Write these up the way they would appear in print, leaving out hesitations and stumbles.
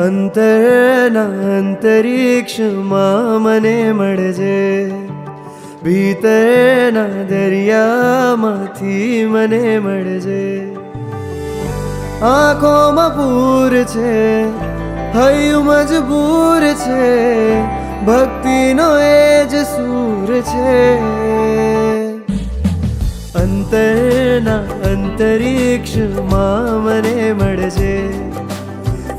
અંતરના અંતરિક્ષમાં મને મળજે, ભીતરના દરિયામાંથી મને મળજે. આંખોમાં પૂર છે, હૈયું મજબૂર છે, ભક્તિનો એ જ સૂર છે. અંતરના અંતરિક્ષમાં મને મળજે,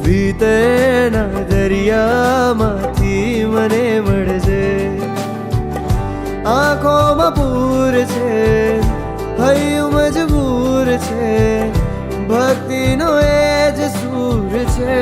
ભીતરના દરિયામાંથી મને મળજે. આંખોમાં પૂર છે, હૈયું મજબૂર છે, ભક્તિનો એ જ સૂર છે.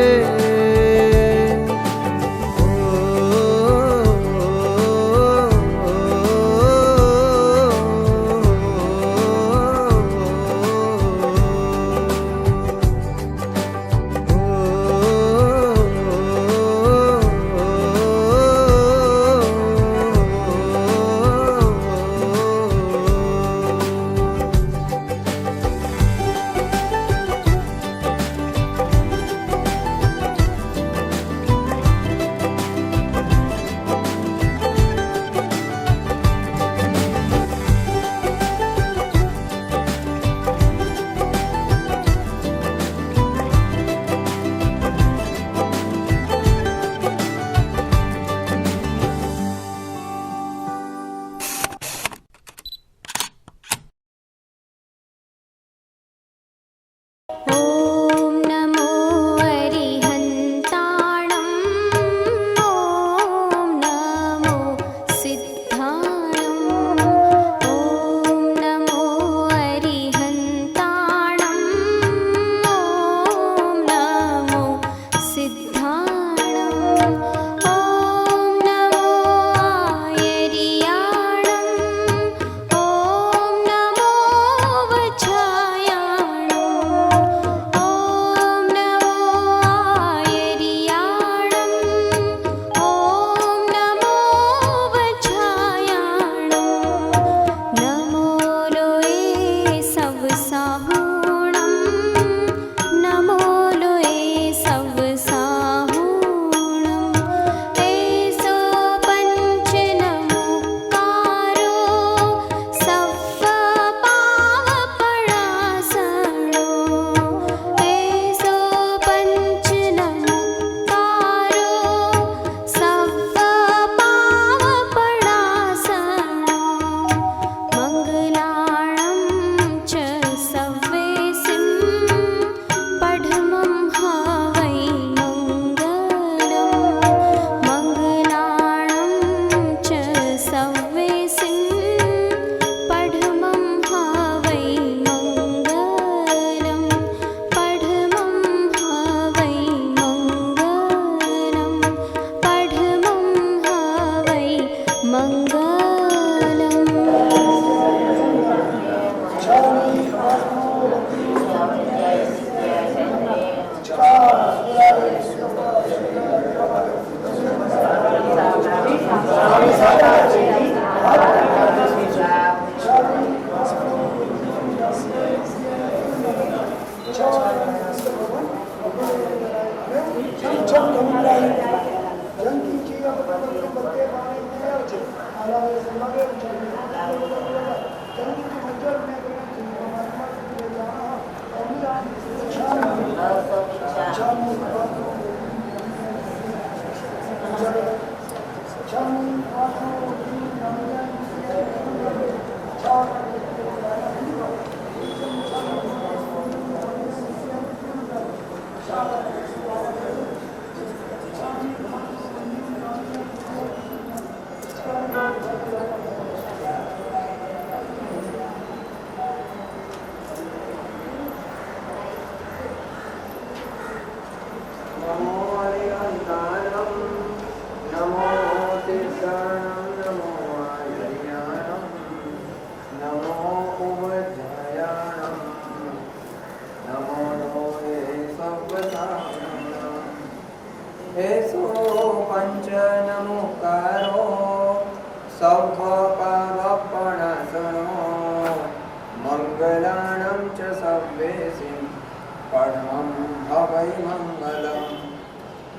परमं भवै मङ्गलम्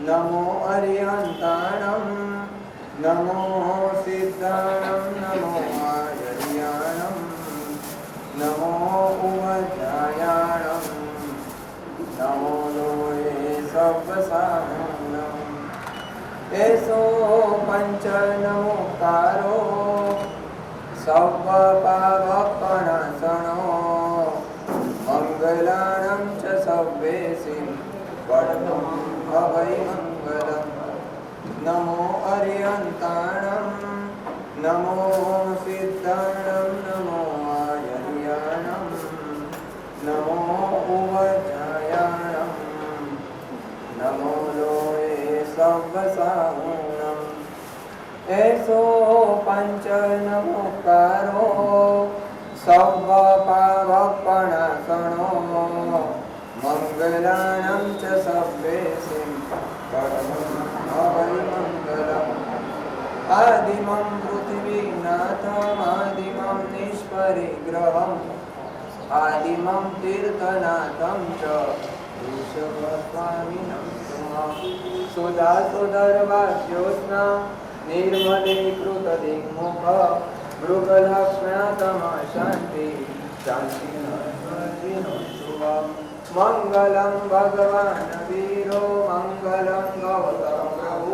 नमो अरिहन्ताणं नमो सिद्धाणं नमो आर्याणं नमो उवध्यायाणं नमो लोये सब्बसानम् एसो पंच नमोकारो सब्बपावपनाशनो मंगलानं च सब्बेसिं वरदं भवै मंगलम् नमो अरिहन्ताणं नमो सिद्धाणं नमो आर्याणं नमो उवध्यायाणं नमो लोये सब्बसानम् एसो पंच नमोकारो सब्बपावपनाशनो मंगलानं च सब्बेसिं वरदं भवै मंगलम् आदिमं पृथिवीनाथमादिमं निष्परिग्रहम् आदिमं तीर्थनाथं च ऋषभस्वामिनं सुधासुधर्वाज्योत्स्ना निर्मलीकृतदिङ्मुख मृगलक्ष्म्यातमा शान्ति शान्तिनोऽस्मद्विनोऽशुभम् मङ्गलं भगवान् वीरो मङ्गलं गौतम प्रभु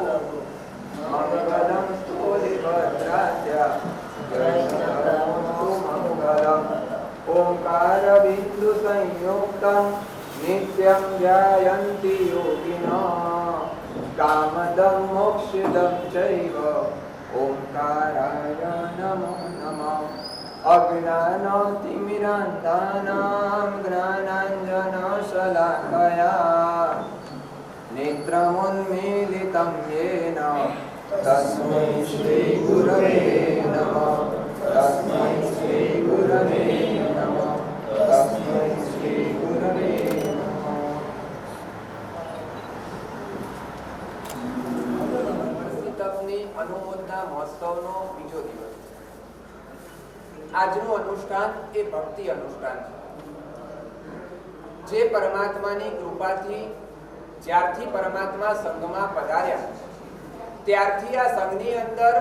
मङ्गलं स्थूलिभद्रास्य जयस्तु मङ्गलम् ओंकारबिन्दुसंयुक्तं नित्यं ध्यायन्ति योगिनः कामदं मोक्षदं चैव ओंकाराय नमो नमः अज्ञानतिमिरान्धानां ज्ञानाञ्जनशलाकया नेत्रमुन्मीलितं येन तस्मै श्रीगुरवे नमः तस्मै श्रीगुरवे नमः तस्मै श्रीगुरवे नमः। તપની અનુમોદના મહોત્સવનો બીજો દિવસ. આજનું અનુષ્ઠાન એ ભક્તિ અનુષ્ઠાન છે, જે પરમાત્માની કૃપાથી જ્યારથી પરમાત્મા સંઘમાં પધાર્યા ત્યારથી આ સંઘની અંદર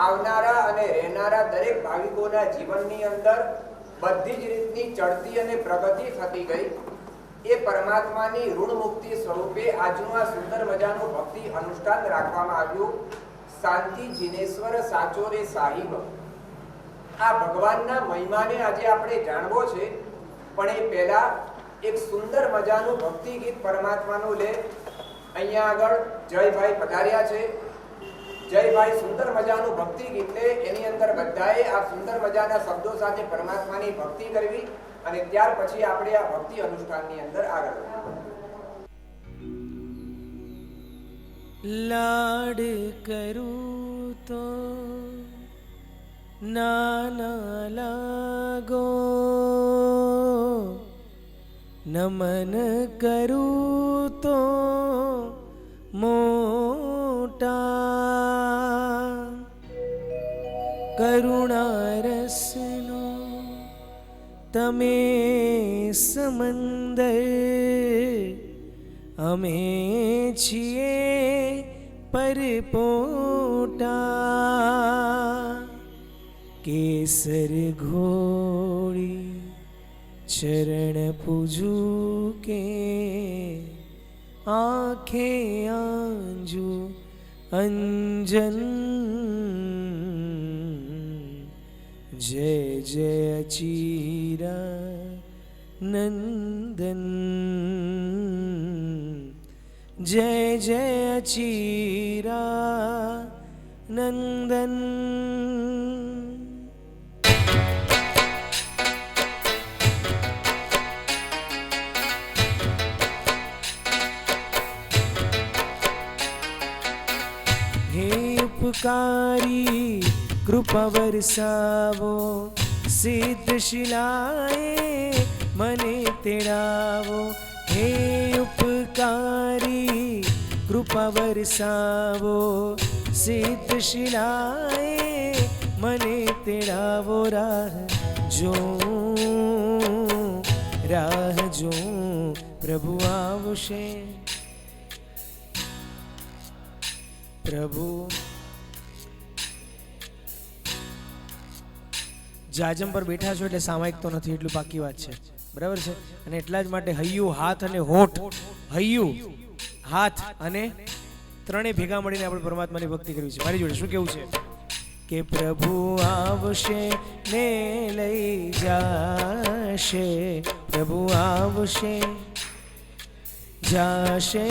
આવનારા અને રહેનારા દરેક ભાવિકોના જીવનની અંદર બધી જ રીતની ચડતી અને પ્રગતિ થતી ગઈ. એ પરમાત્માની ઋણ મુક્તિ સ્વરૂપે આજનું આ સુંદર મજાનું ભક્તિ અનુષ્ઠાન રાખવામાં આવ્યું. શાંતિ જીનેશ્વર સાચો રે સાહિબ. આ ભગવાનના મહિમાને આજે આપણે જાણવો છે, પણ એ પહેલા એક સુંદર મજાનું ભક્તિ ગીત પરમાત્માનું લે. અહીંયા આગળ જયભાઈ પધાર્યા છે. જયભાઈ સુંદર મજાનું ભક્તિ ગીત લે. એની અંદર બધાએ આ સુંદર મજાના શબ્દો સાથે પરમાત્માની ભક્તિ કરવી અને ત્યાર પછી આપણે આ ભક્તિ અનુષ્ઠાનની અંદર આગળ લાડ કરું તો નાના લાગો, નમન કરું તો મોટા, કરુણા રસનો તમે સમંદર, અમે છીએ પરપોટા. કેસર ઘોડી ચરણ પૂજું કે આંખે આંજુ અંજન. જય જય ચીરા નંદન, જય જય ચીરા નંદન. હે ઉપકારી કૃપા વરસાવો, સિદ્ધ શિલાએ મને તેડાવો. હે ઉપકારી કૃપા વરસાવો, સિદ્ધ શિલાએ મને તેડાવો. રાહ જો પ્રભુ આવશે. પ્રભુ જાજમ પર બેઠા છો એટલે સામાયિક તો નથી, એટલું પાકી વાત છે, બરાબર છે. અને એટલા જ માટે હૈયું, હાથ અને હોઠ, હૈયું, હાથ અને ત્રણેય ભેગા મળીને આપણે પરમાત્માની ભક્તિ કરવી છે. મારી જોડે શું કેવું છે કે પ્રભુ આવશે ને લઈ જાશે, પ્રભુ આવશે જાશે.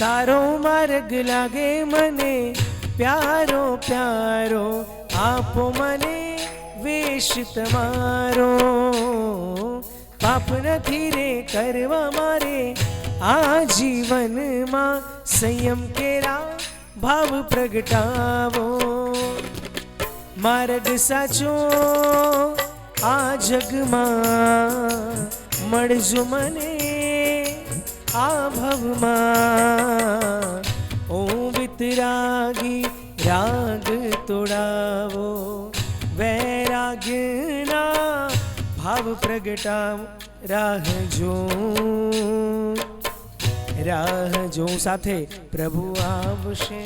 તારો માર્ગ લાગે મને પ્યારો પ્યારો, આપો મને વેશ તમારો. પાપ નથી રે કરવા મારે આ જીવનમાં, સંયમ કેરા ભાવ પ્રગટાવો. માર્ગ સાચો આ જગમાં મળજો મને આ ભવમાં. ઓ વિતરાગી રાગ તોડાવો, વૈરાગ્યના ભાવ પ્રગટાવો. રાહ જો સાથે પ્રભુ આવશે.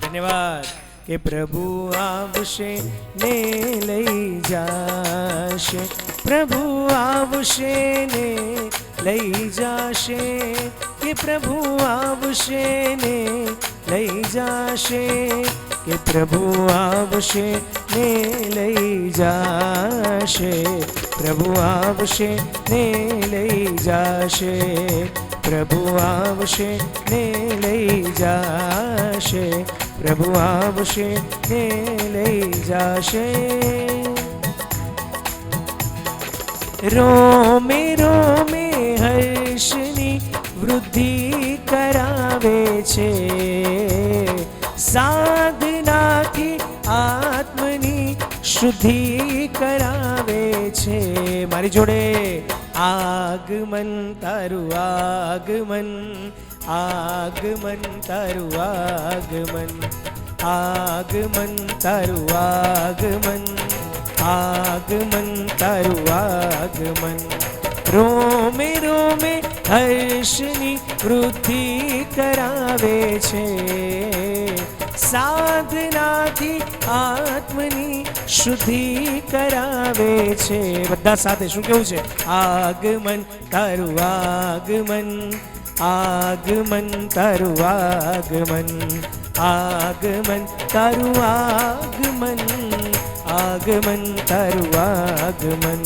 ધન્યવાદ. કે પ્રભુ આવશે ને લઈ જાશે, પ્રભુ આવશે ને લઈ જાશે, કે પ્રભુ આવશે ને લઈ જાશે, કે પ્રભુ આવશે ને લઈ જાશે, પ્રભુ આવશે ને લઈ જાશે, પ્રભુ આવશે ને લઈ જાશે, પ્રભુ આવશે ને લઈ જાશે. રોમે રોમે હર્ષની વૃદ્ધિ કરાવે છે, સાધનાથી આત્મની શુદ્ધિ કરાવે છે. મારી જોડે આગમન તારું આગમન, આગમન તારું આગમન, આગમન તારું આગમન, આગમન તારું આગમન. રોમે રોમે હર્ષની વૃદ્ધિ કરાવે છે, સાધનાથી આત્મની શુદ્ધિ કરાવે છે. બધા સાથે શું કેવું છે? આગમન તારું આગમન, આગમન તારું આગમન, આગમન તારું આગમન, આગમન તારું આગમન.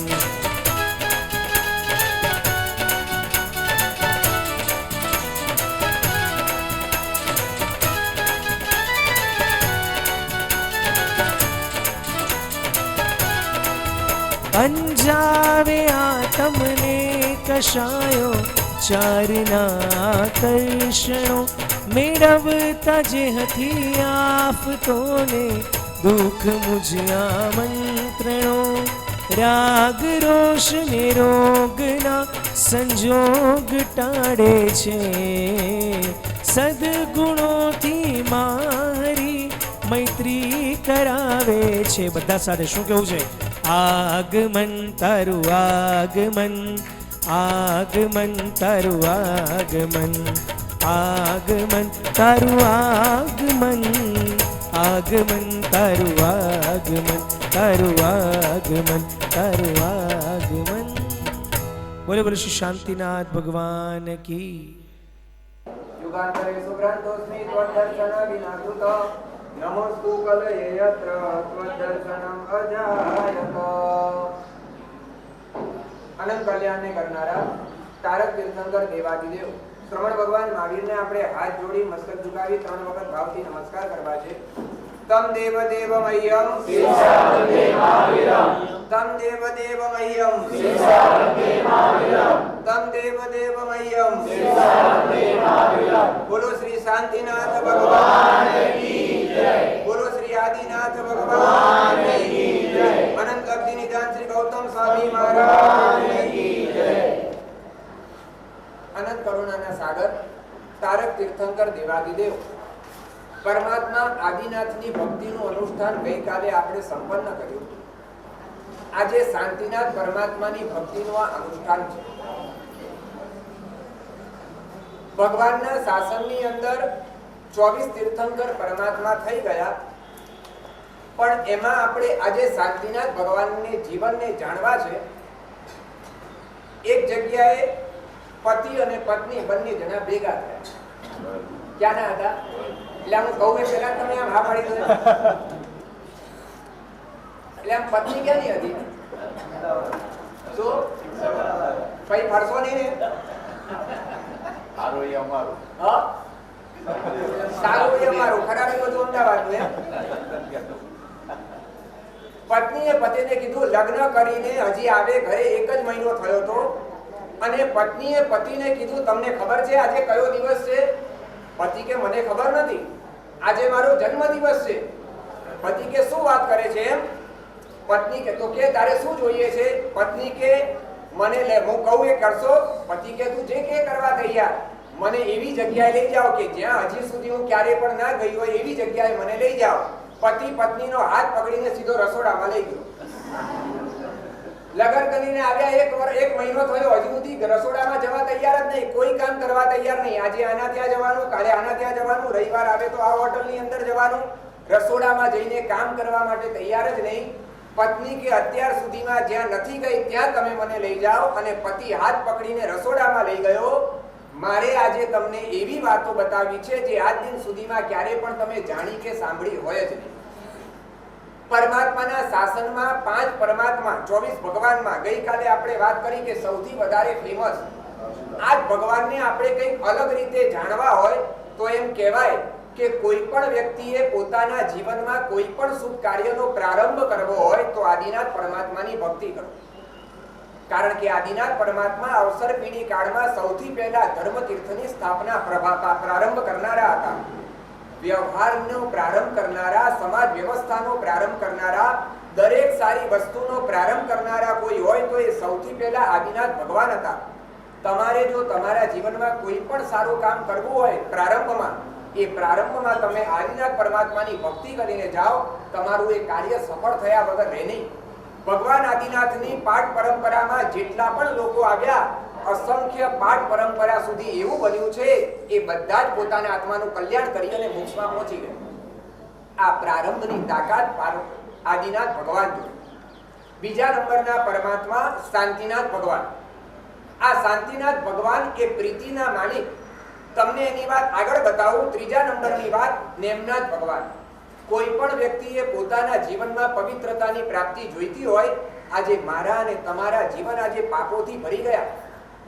અંજાવે આ તમને કશાયો, ચારના કર્ષણો મેળવતા જે હતી આફતોને, દુઃખ મુજ આમંત્રણો. રાગ રોષ ને રોગના સંજોગ ટાળે છે, સદગુણોથી મારી મૈત્રી કરાવે છે. બધા સાથે શું કેવું છે? આગમન તારું આગમન, આગમન તારું આગમન, આગમન તારું આગમન, આગમન તારું આગમન, તારું આગમન, તારું આગમન. બોલે બોલે શ્રી શાંતિનાથ ભગવાન કી. યુગાંતરે સુભ્રાંતોસ્મિ ત્વદર્શન વિનાકૃત, નમોસ્તુ કલયે યત્ર ત્વદર્શનમ અજાયત. અનંત કલ્યાણને કરનારા તારક તીર્થંકર દેવાદિદેવ શ્રવણ ભગવાન મહાવીરને આપણે હાથ જોડી મસ્તક ઝુકાવી 3 વખત ભાવથી નમસ્કાર કરવા છે. તમ દેવ દેવ મહ્યમ શિક્ષાવતે મહાવીરમ, તમ દેવ દેવ મહ્યમ શિક્ષાવતે મહાવીરમ, તમ દેવ દેવ મહ્યમ શિક્ષાવતે મહાવીરમ. બોલો શ્રી શાંતિનાથ ભગવાન કી જય, બોલો શ્રી આદિનાથ ભગવાન કી જય, અનંત અબ્ધિ નિધાન શ્રી ગૌતમ સ્વામી મહારાજ કી જય. સાગર તારક તીર્થંકર દેવાદિદેવ પરમાત્મા આદિનાથની ભક્તિનું અનુષ્ઠાન ગઈકાલે આપણે સંપન્ન કર્યું. આજે શાંતિનાથ પરમાત્માની ભક્તિનું આ અનુષ્ઠાન છે. ભગવાનના શાસનની અંદર 24 તીર્થંકર પરમાત્મા થઈ ગયા, પણ એમાં આપણે આજે શાંતિનાથ ભગવાનને જીવનને જાણવા છે. એક જગ્યાએ પતિ અને પત્ની બંને જણા ભેગા થયા. ક્યાંના હતા? એટલે આમ કહું એ પહેલા તમે આમ હા પાડી દો. એટલે આમ પત્ની ક્યાંની હતી? શું કઈ ફરશો નહીં ને? સારું એ અમારું. હા, સારું એ અમારું, ખરાબ એ બધું અમદાવાદનું એમ. પત્નીએ પતિને કીધું, લગ્ન કરીને હજી આવે ઘરે 1 જ મહિનો થયો તો, અને પત્નીએ પતિને કીધું, તમને ખબર છે આજે કયો દિવસ છે? પતિ કે મને ખબર નથી, આજે મારો જન્મદિવસ છે. પતિ કે શું વાત કરે છે એમ? પત્ની કે તો કે તારે શું જોઈએ છે? પત્ની કે મને લે હું કહું એ કરશો? પતિ કે તું જે કે કરવા તૈયાર, મને એવી જગ્યાએ લઈ જાઓ કે જ્યાં હજી સુધી હું ક્યારે પણ ના ગઈ હોય એવી જગ્યાએ મને લઈ જાઓ. પતિ પત્નીનો હાથ પકડીને સીધો રસોડામાં લઈ ગયો. લગ્ન કરીને આવ્યા 1 મહિનો થયો, હજી સુધી રસોડામાં જવા તૈયાર જ નહીં, કોઈ કામ કરવા તૈયાર નહીં. આજે આના ત્યાં જવાનું, કાલે આના ત્યાં જવાનું, રવિવાર આવે તો આ હોટલની અંદર જવાનું, રસોડામાં જઈને કામ કરવા માટે તૈયાર જ નહીં. પત્ની કે અત્યાર સુધીમાં જ્યાં નથી ગઈ ત્યાં તમે મને લઈ જાઓ, અને પતિ હાથ પકડીને રસોડામાં લઈ ગયો. મારે આજે તમને એવી વાતો બતાવી છે જે આજ દિન સુધીમાં ક્યારે પણ તમે જાણી કે સાંભળી હોય જ નહીં. પરમાત્માના શાસનમાં 5 પરમાત્મા 24 ભગવાનમાં ગઈકાલે આપણે વાત કરી કે સૌથી વધારે ફેમસ આ જ ભગવાનને આપણે કંઈક અલગ રીતે જાણવા હોય તો એમ કહેવાય કે કોઈ પણ વ્યક્તિએ પોતાના જીવનમાં કોઈ પણ શુભ કાર્યનો પ્રારંભ કરવો હોય તો આદિનાથ પરમાત્માની ભક્તિ કરો. કારણ કે આદિનાથ પરમાત્મા અવસર પીઢી કાળમાં સૌથી પહેલા ધર્મ તીર્થની સ્થાપના પ્રારંભ કરનારા હતા. વ્યવહારનો પ્રારંભ કરનારા, સમાજ વ્યવસ્થાનો પ્રારંભ કરનારા, દરેક સારી વસ્તુનો પ્રારંભ કરનારા કોઈ હોય તો એ સૌથી પહેલા આદિનાથ ભગવાન હતા. તમારે જો તમારા જીવનમાં કોઈ પણ સારું કામ કરવું હોય પ્રારંભમાં, એ પ્રારંભમાં તમે આદિનાથ પરમાત્માની ભક્તિ કરીને જાઓ, તમારું એ કાર્ય સફળ થયા વગર રહે નહીં. ભગવાન આદિનાથની પાઠ પરંપરામાં જેટલા પણ લોકો આવ્યા, અસંખ્ય પાઠ પરંપરા સુધી એવું બન્યું છે એ બધા જ પોતાના આત્માનું કલ્યાણ કરી અને મોક્ષમાં પહોંચી ગયા. આ પ્રારંભની તાકાત આદિનાથ ભગવાન જોડે. બીજા નંબરના પરમાત્મા શાંતિનાથ ભગવાન. આ શાંતિનાથ ભગવાન એ પ્રીતિના માલિક. તમને એની વાત આગળ બતાવું. ત્રીજા નંબરની વાત નેમનાથ ભગવાન. કોઈ પણ વ્યક્તિએ પોતાના જીવનમાં પવિત્રતાની પ્રાપ્તિ જોઈતી હોય, આજે મારા અને તમારા જીવન આજે પાપોથી ભરી ગયા.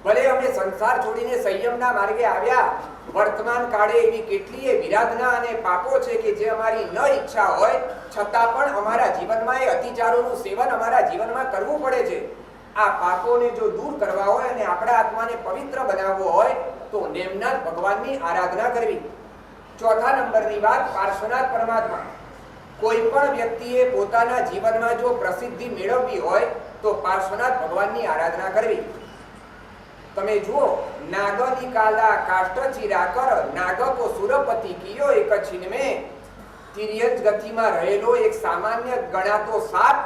ભલે અમે સંસાર છોડીને સંયમના માર્ગે આવ્યા, વર્તમાન કાળે એવી કેટલીય વિરાધના અને પાપો છે કે જે અમારી ન ઈચ્છા હોય છતાં પણ અમારા જીવનમાં એ અતિચારોનું સેવન અમારા જીવનમાં કરવું પડે છે. આ પાપોને જો દૂર કરવા હોય અને આપણા આત્માને પવિત્ર બનાવવો હોય તો નેમનાથ ભગવાનની આરાધના કરવી. ચોથા નંબરની વાત પાર્શ્વનાથ પરમાત્મા. કોઈ પણ વ્યક્તિએ પોતાના જીવનમાં જો પ્રસિદ્ધિ મેળવવી હોય તો પાર્શ્વનાથ ભગવાનની આરાધના કરવી. તમે જુઓ, નાગ નિકાલા કાષ્ટ ચીરા કર, નાગ કો સુરપતિ કિયો એક છીન में. તિર્યજ ગતિમાં રહેલો એક સામાન્ય ગણાતો સાપ,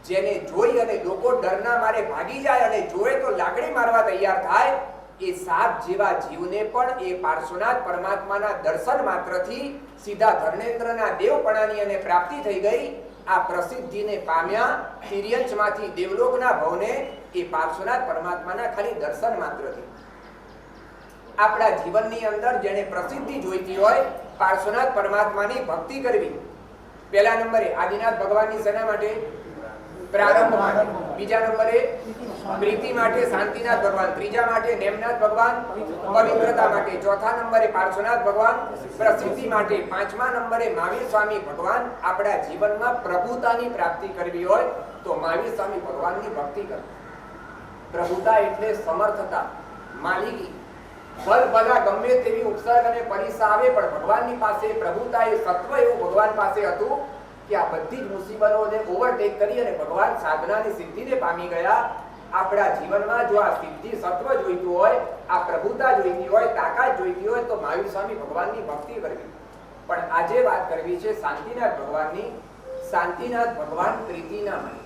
જેને જોઈ અને લોકો ડરના મારે ભાગી જાય અને જોએ તો લાકડી મારવા તૈયાર થાય, એ સાપ જેવા જીવને પણ એ પાર્શ્વનાથ પરમાત્માના દર્શન માત્રથી સીધા ધર્મેન્દ્રના દેવપણાની અને પ્રાપ્તિ થઈ ગઈ. આ પ્રસિદ્ધિને પામ્યા તિર્યંચમાંથી દેવલોકના ભવને એ પાર્શ્વનાથ પરમાત્માના ખાલી દર્શન માત્રથી. આપણા જીવનની અંદર જેને પ્રસિદ્ધિ જોઈતી હોય, પાર્શ્વનાથ પરમાત્માની ભક્તિ કરવી. પહેલા નંબરે આદિનાથ ભગવાનની સેના માટે પ્રારંભ માટે, બીજા નંબરે પ્રીતિ માટે શાંતિનાથ ભગવાન, ત્રીજા માટે નેમનાથ ભગવાન પવિત્રતા માટે, ચોથા નંબરે પાર્શ્વનાથ ભગવાન પ્રસિદ્ધિ માટે, પાંચમા નંબરે મહાવીર સ્વામી ભગવાન. આપણા જીવનમાં પ્રભુતાની પ્રાપ્તિ કરવી હોય તો મહાવીર સ્વામી ભગવાનની ભક્તિ કરવી. પ્રભુતા એટલે સમર્થતા, માલિકી. ભલા ગમે તેવી ઉપસર્ગ અને પરીક્ષા આવે પણ ભગવાનની પાસે પ્રભુતા એ સત્વ એવું ભગવાન પાસે હતું કે આ બધી જ મુસીબતોને ઓવરટેક કરી અને ભગવાન સાધનાની સિદ્ધિને પામી ગયા. આપણા જીવનમાં જો આ સિદ્ધિ સત્વ જોઈતું હોય, આ પ્રભુતા જોઈતી હોય, તાકાત જોઈતી હોય તો મહાવીર સ્વામી ભગવાનની ભક્તિ કરવી. પણ આજે વાત કરવી છે શાંતિનાથ ભગવાનની. શાંતિનાથ ભગવાન પ્રીતિના મને.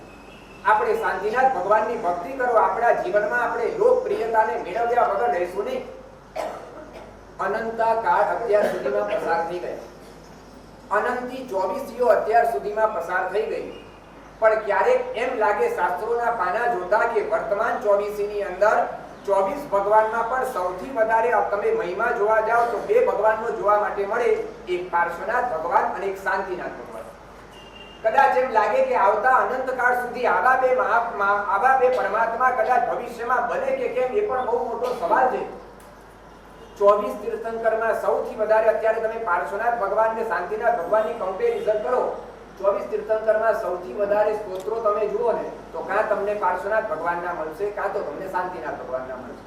આપણે શાંતિનાથ ભગવાનની ભક્તિ કરો. આપણા જીવનમાં આપણે લોકપ્રિયતાને મેળવ્યા વગર રહેશું નહીં. અનંતા કાળ અત્યાર સુધીમાં પસાર થઈ ગયા. અનંતી 24 અત્યાર સુધીમાં પસાર થઈ ગઈ. પણ ક્યારેક એમ લાગે શાસ્ત્રોના પાના જોતા કે વર્તમાન 24 ની અંદર 24 ભગવાનમાં પણ સૌથી વધારે તમે મહિમા જોવા જાઓ તો બે ભગવાનનો જોવા માટે મળે. એક પાર્શ્વનાથ ભગવાન અને એક શાંતિનાથ ભગવાન. કદાચ એમ લાગે કે આવતા અનંતકાળ સુધી આવા બે પરમાત્મા કદાચ ભવિષ્યમાં બને કે કેમ એ પણ બહુ મોટો સવાલ છે. 24 તીર્થંકરમાં સૌથી વધારે અત્યારે તમે પાર્શ્વનાથ ભગવાન ને શાંતિનાથ ભગવાનની કમ્પેરિઝન કરો. 24 તીર્થંકરમાં સૌથી વધારે સ્તોત્રો તમે જુઓ ને તો કાં તમને પાર્શ્વનાથ ભગવાનના મળશે, કાં તો તમને શાંતિનાથ ભગવાનના મળશે.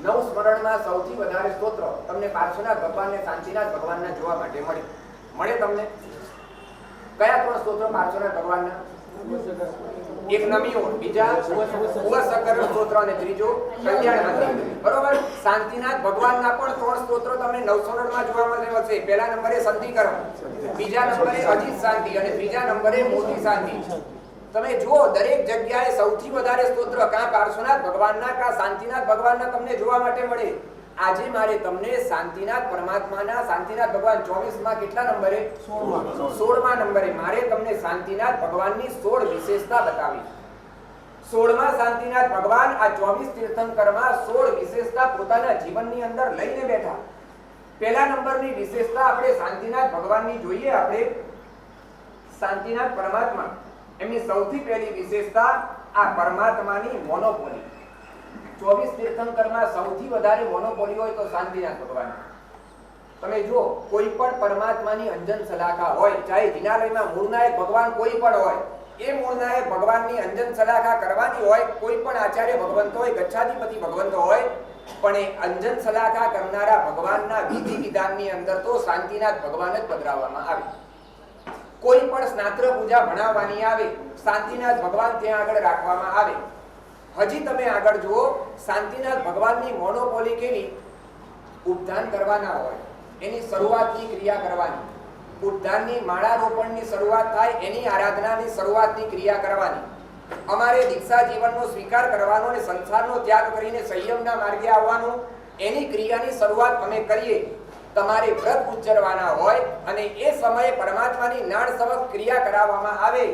નવ સ્મરણમાં સૌથી વધારે સ્તોત્ર તમને પાર્શ્વનાથ ભગવાન ને શાંતિનાથ ભગવાનના જોવા માટે મળે તમને. કયા ત્રણ સ્તોત્રો પાર્શ્વનાથ ભગવાનના? એક નમીઓ, બીજા ભુવસકર સ્તોત્ર અને ત્રીજો કલ્યાણ મંત્ર. બરોબર. શાંતિનાથ ભગવાનના પણ ત્રણ સ્તોત્રો તમને 909 માં જોવા મળશે. પહેલા નંબરે સંધિકરમ, બીજા નંબરે અજીત શાંતિ અને ત્રીજા નંબરે મોટી શાંતિ. તમે જુઓ દરેક જગ્યાએ સૌથી વધારે સ્તોત્ર કાં પાર્શ્વનાથ ભગવાનના કાં શાંતિનાથ ભગવાનના તમને જોવા માટે મળે. આજે મારે તમને શાંતિનાથ પરમાત્માના શાંતિનાથ ભગવાન 24 માં કેટલા નંબરે? 16મા નંબરે મારે તમને શાંતિનાથ ભગવાનની 16 વિશેષતા બતાવી. 16મા શાંતિનાથ ભગવાન આ 24 તીર્થંકરમાં 16 વિશેષતા પોતાના જીવનની અંદર લઈને બેઠા. પહેલા નંબરની વિશેષતા આપણે શાંતિનાથ ભગવાનની જોઈએ. આપણે શાંતિનાથ પરમાત્મા એમની સૌથી પહેલી વિશેષતા આ પરમાત્માની મોનોપોલી. 24 તીર્થંકરમાં સૌથી વધારે મોનોપોલી હોય તો શાંતિનાથ ભગવાન. તમે જુઓ કોઈ પણ પરમાત્માની અંજન સલાખા હોય, ચાહે જિનાલયમાં મૂળનાયક ભગવાન કોઈ પણ હોય, એ મૂળનાયક ભગવાનની અંજન સલાખા કરવાની હોય. કોઈ પણ આચાર્ય ભગવંત હોય, ગચ્છાધિપતિ ભગવંત હોય, પણ એ અંજન સલાખા કરનારા ભગવાનના વિધિ વિધાનની અંદર તો શાંતિનાથ ભગવાન જ પધરાવવામાં આવે. કોઈ પણ સ્નાત્ર પૂજા ભણાવવાની આવે, શાંતિનાથ ભગવાન ત્યાં આગળ રાખવામાં આવે. હજી તમે આગળ જુઓ શાંતિનાથ ભગવાનની મોનોપોલી કેવી? ઉદ્ધાન કરવાના હોય એની શરૂઆતની ક્રિયા કરવાની. ઉદ્ધાનની માળા રોપણની શરૂઆત થાય એની આરાધનાની શરૂઆતની ક્રિયા કરવાની. અમારે દીક્ષા જીવનનો સ્વીકાર કરવાનો અને સંસારનો ત્યાગ કરીને સંયમના માર્ગે આવવાનું, એની ક્રિયાની શરૂઆત અમે કરીએ. તમારે વ્રત ઉચ્ચરવાના હોય અને એ સમયે પરમાત્માની નાળ સમક્ષ ક્રિયા કરાવવામાં આવે.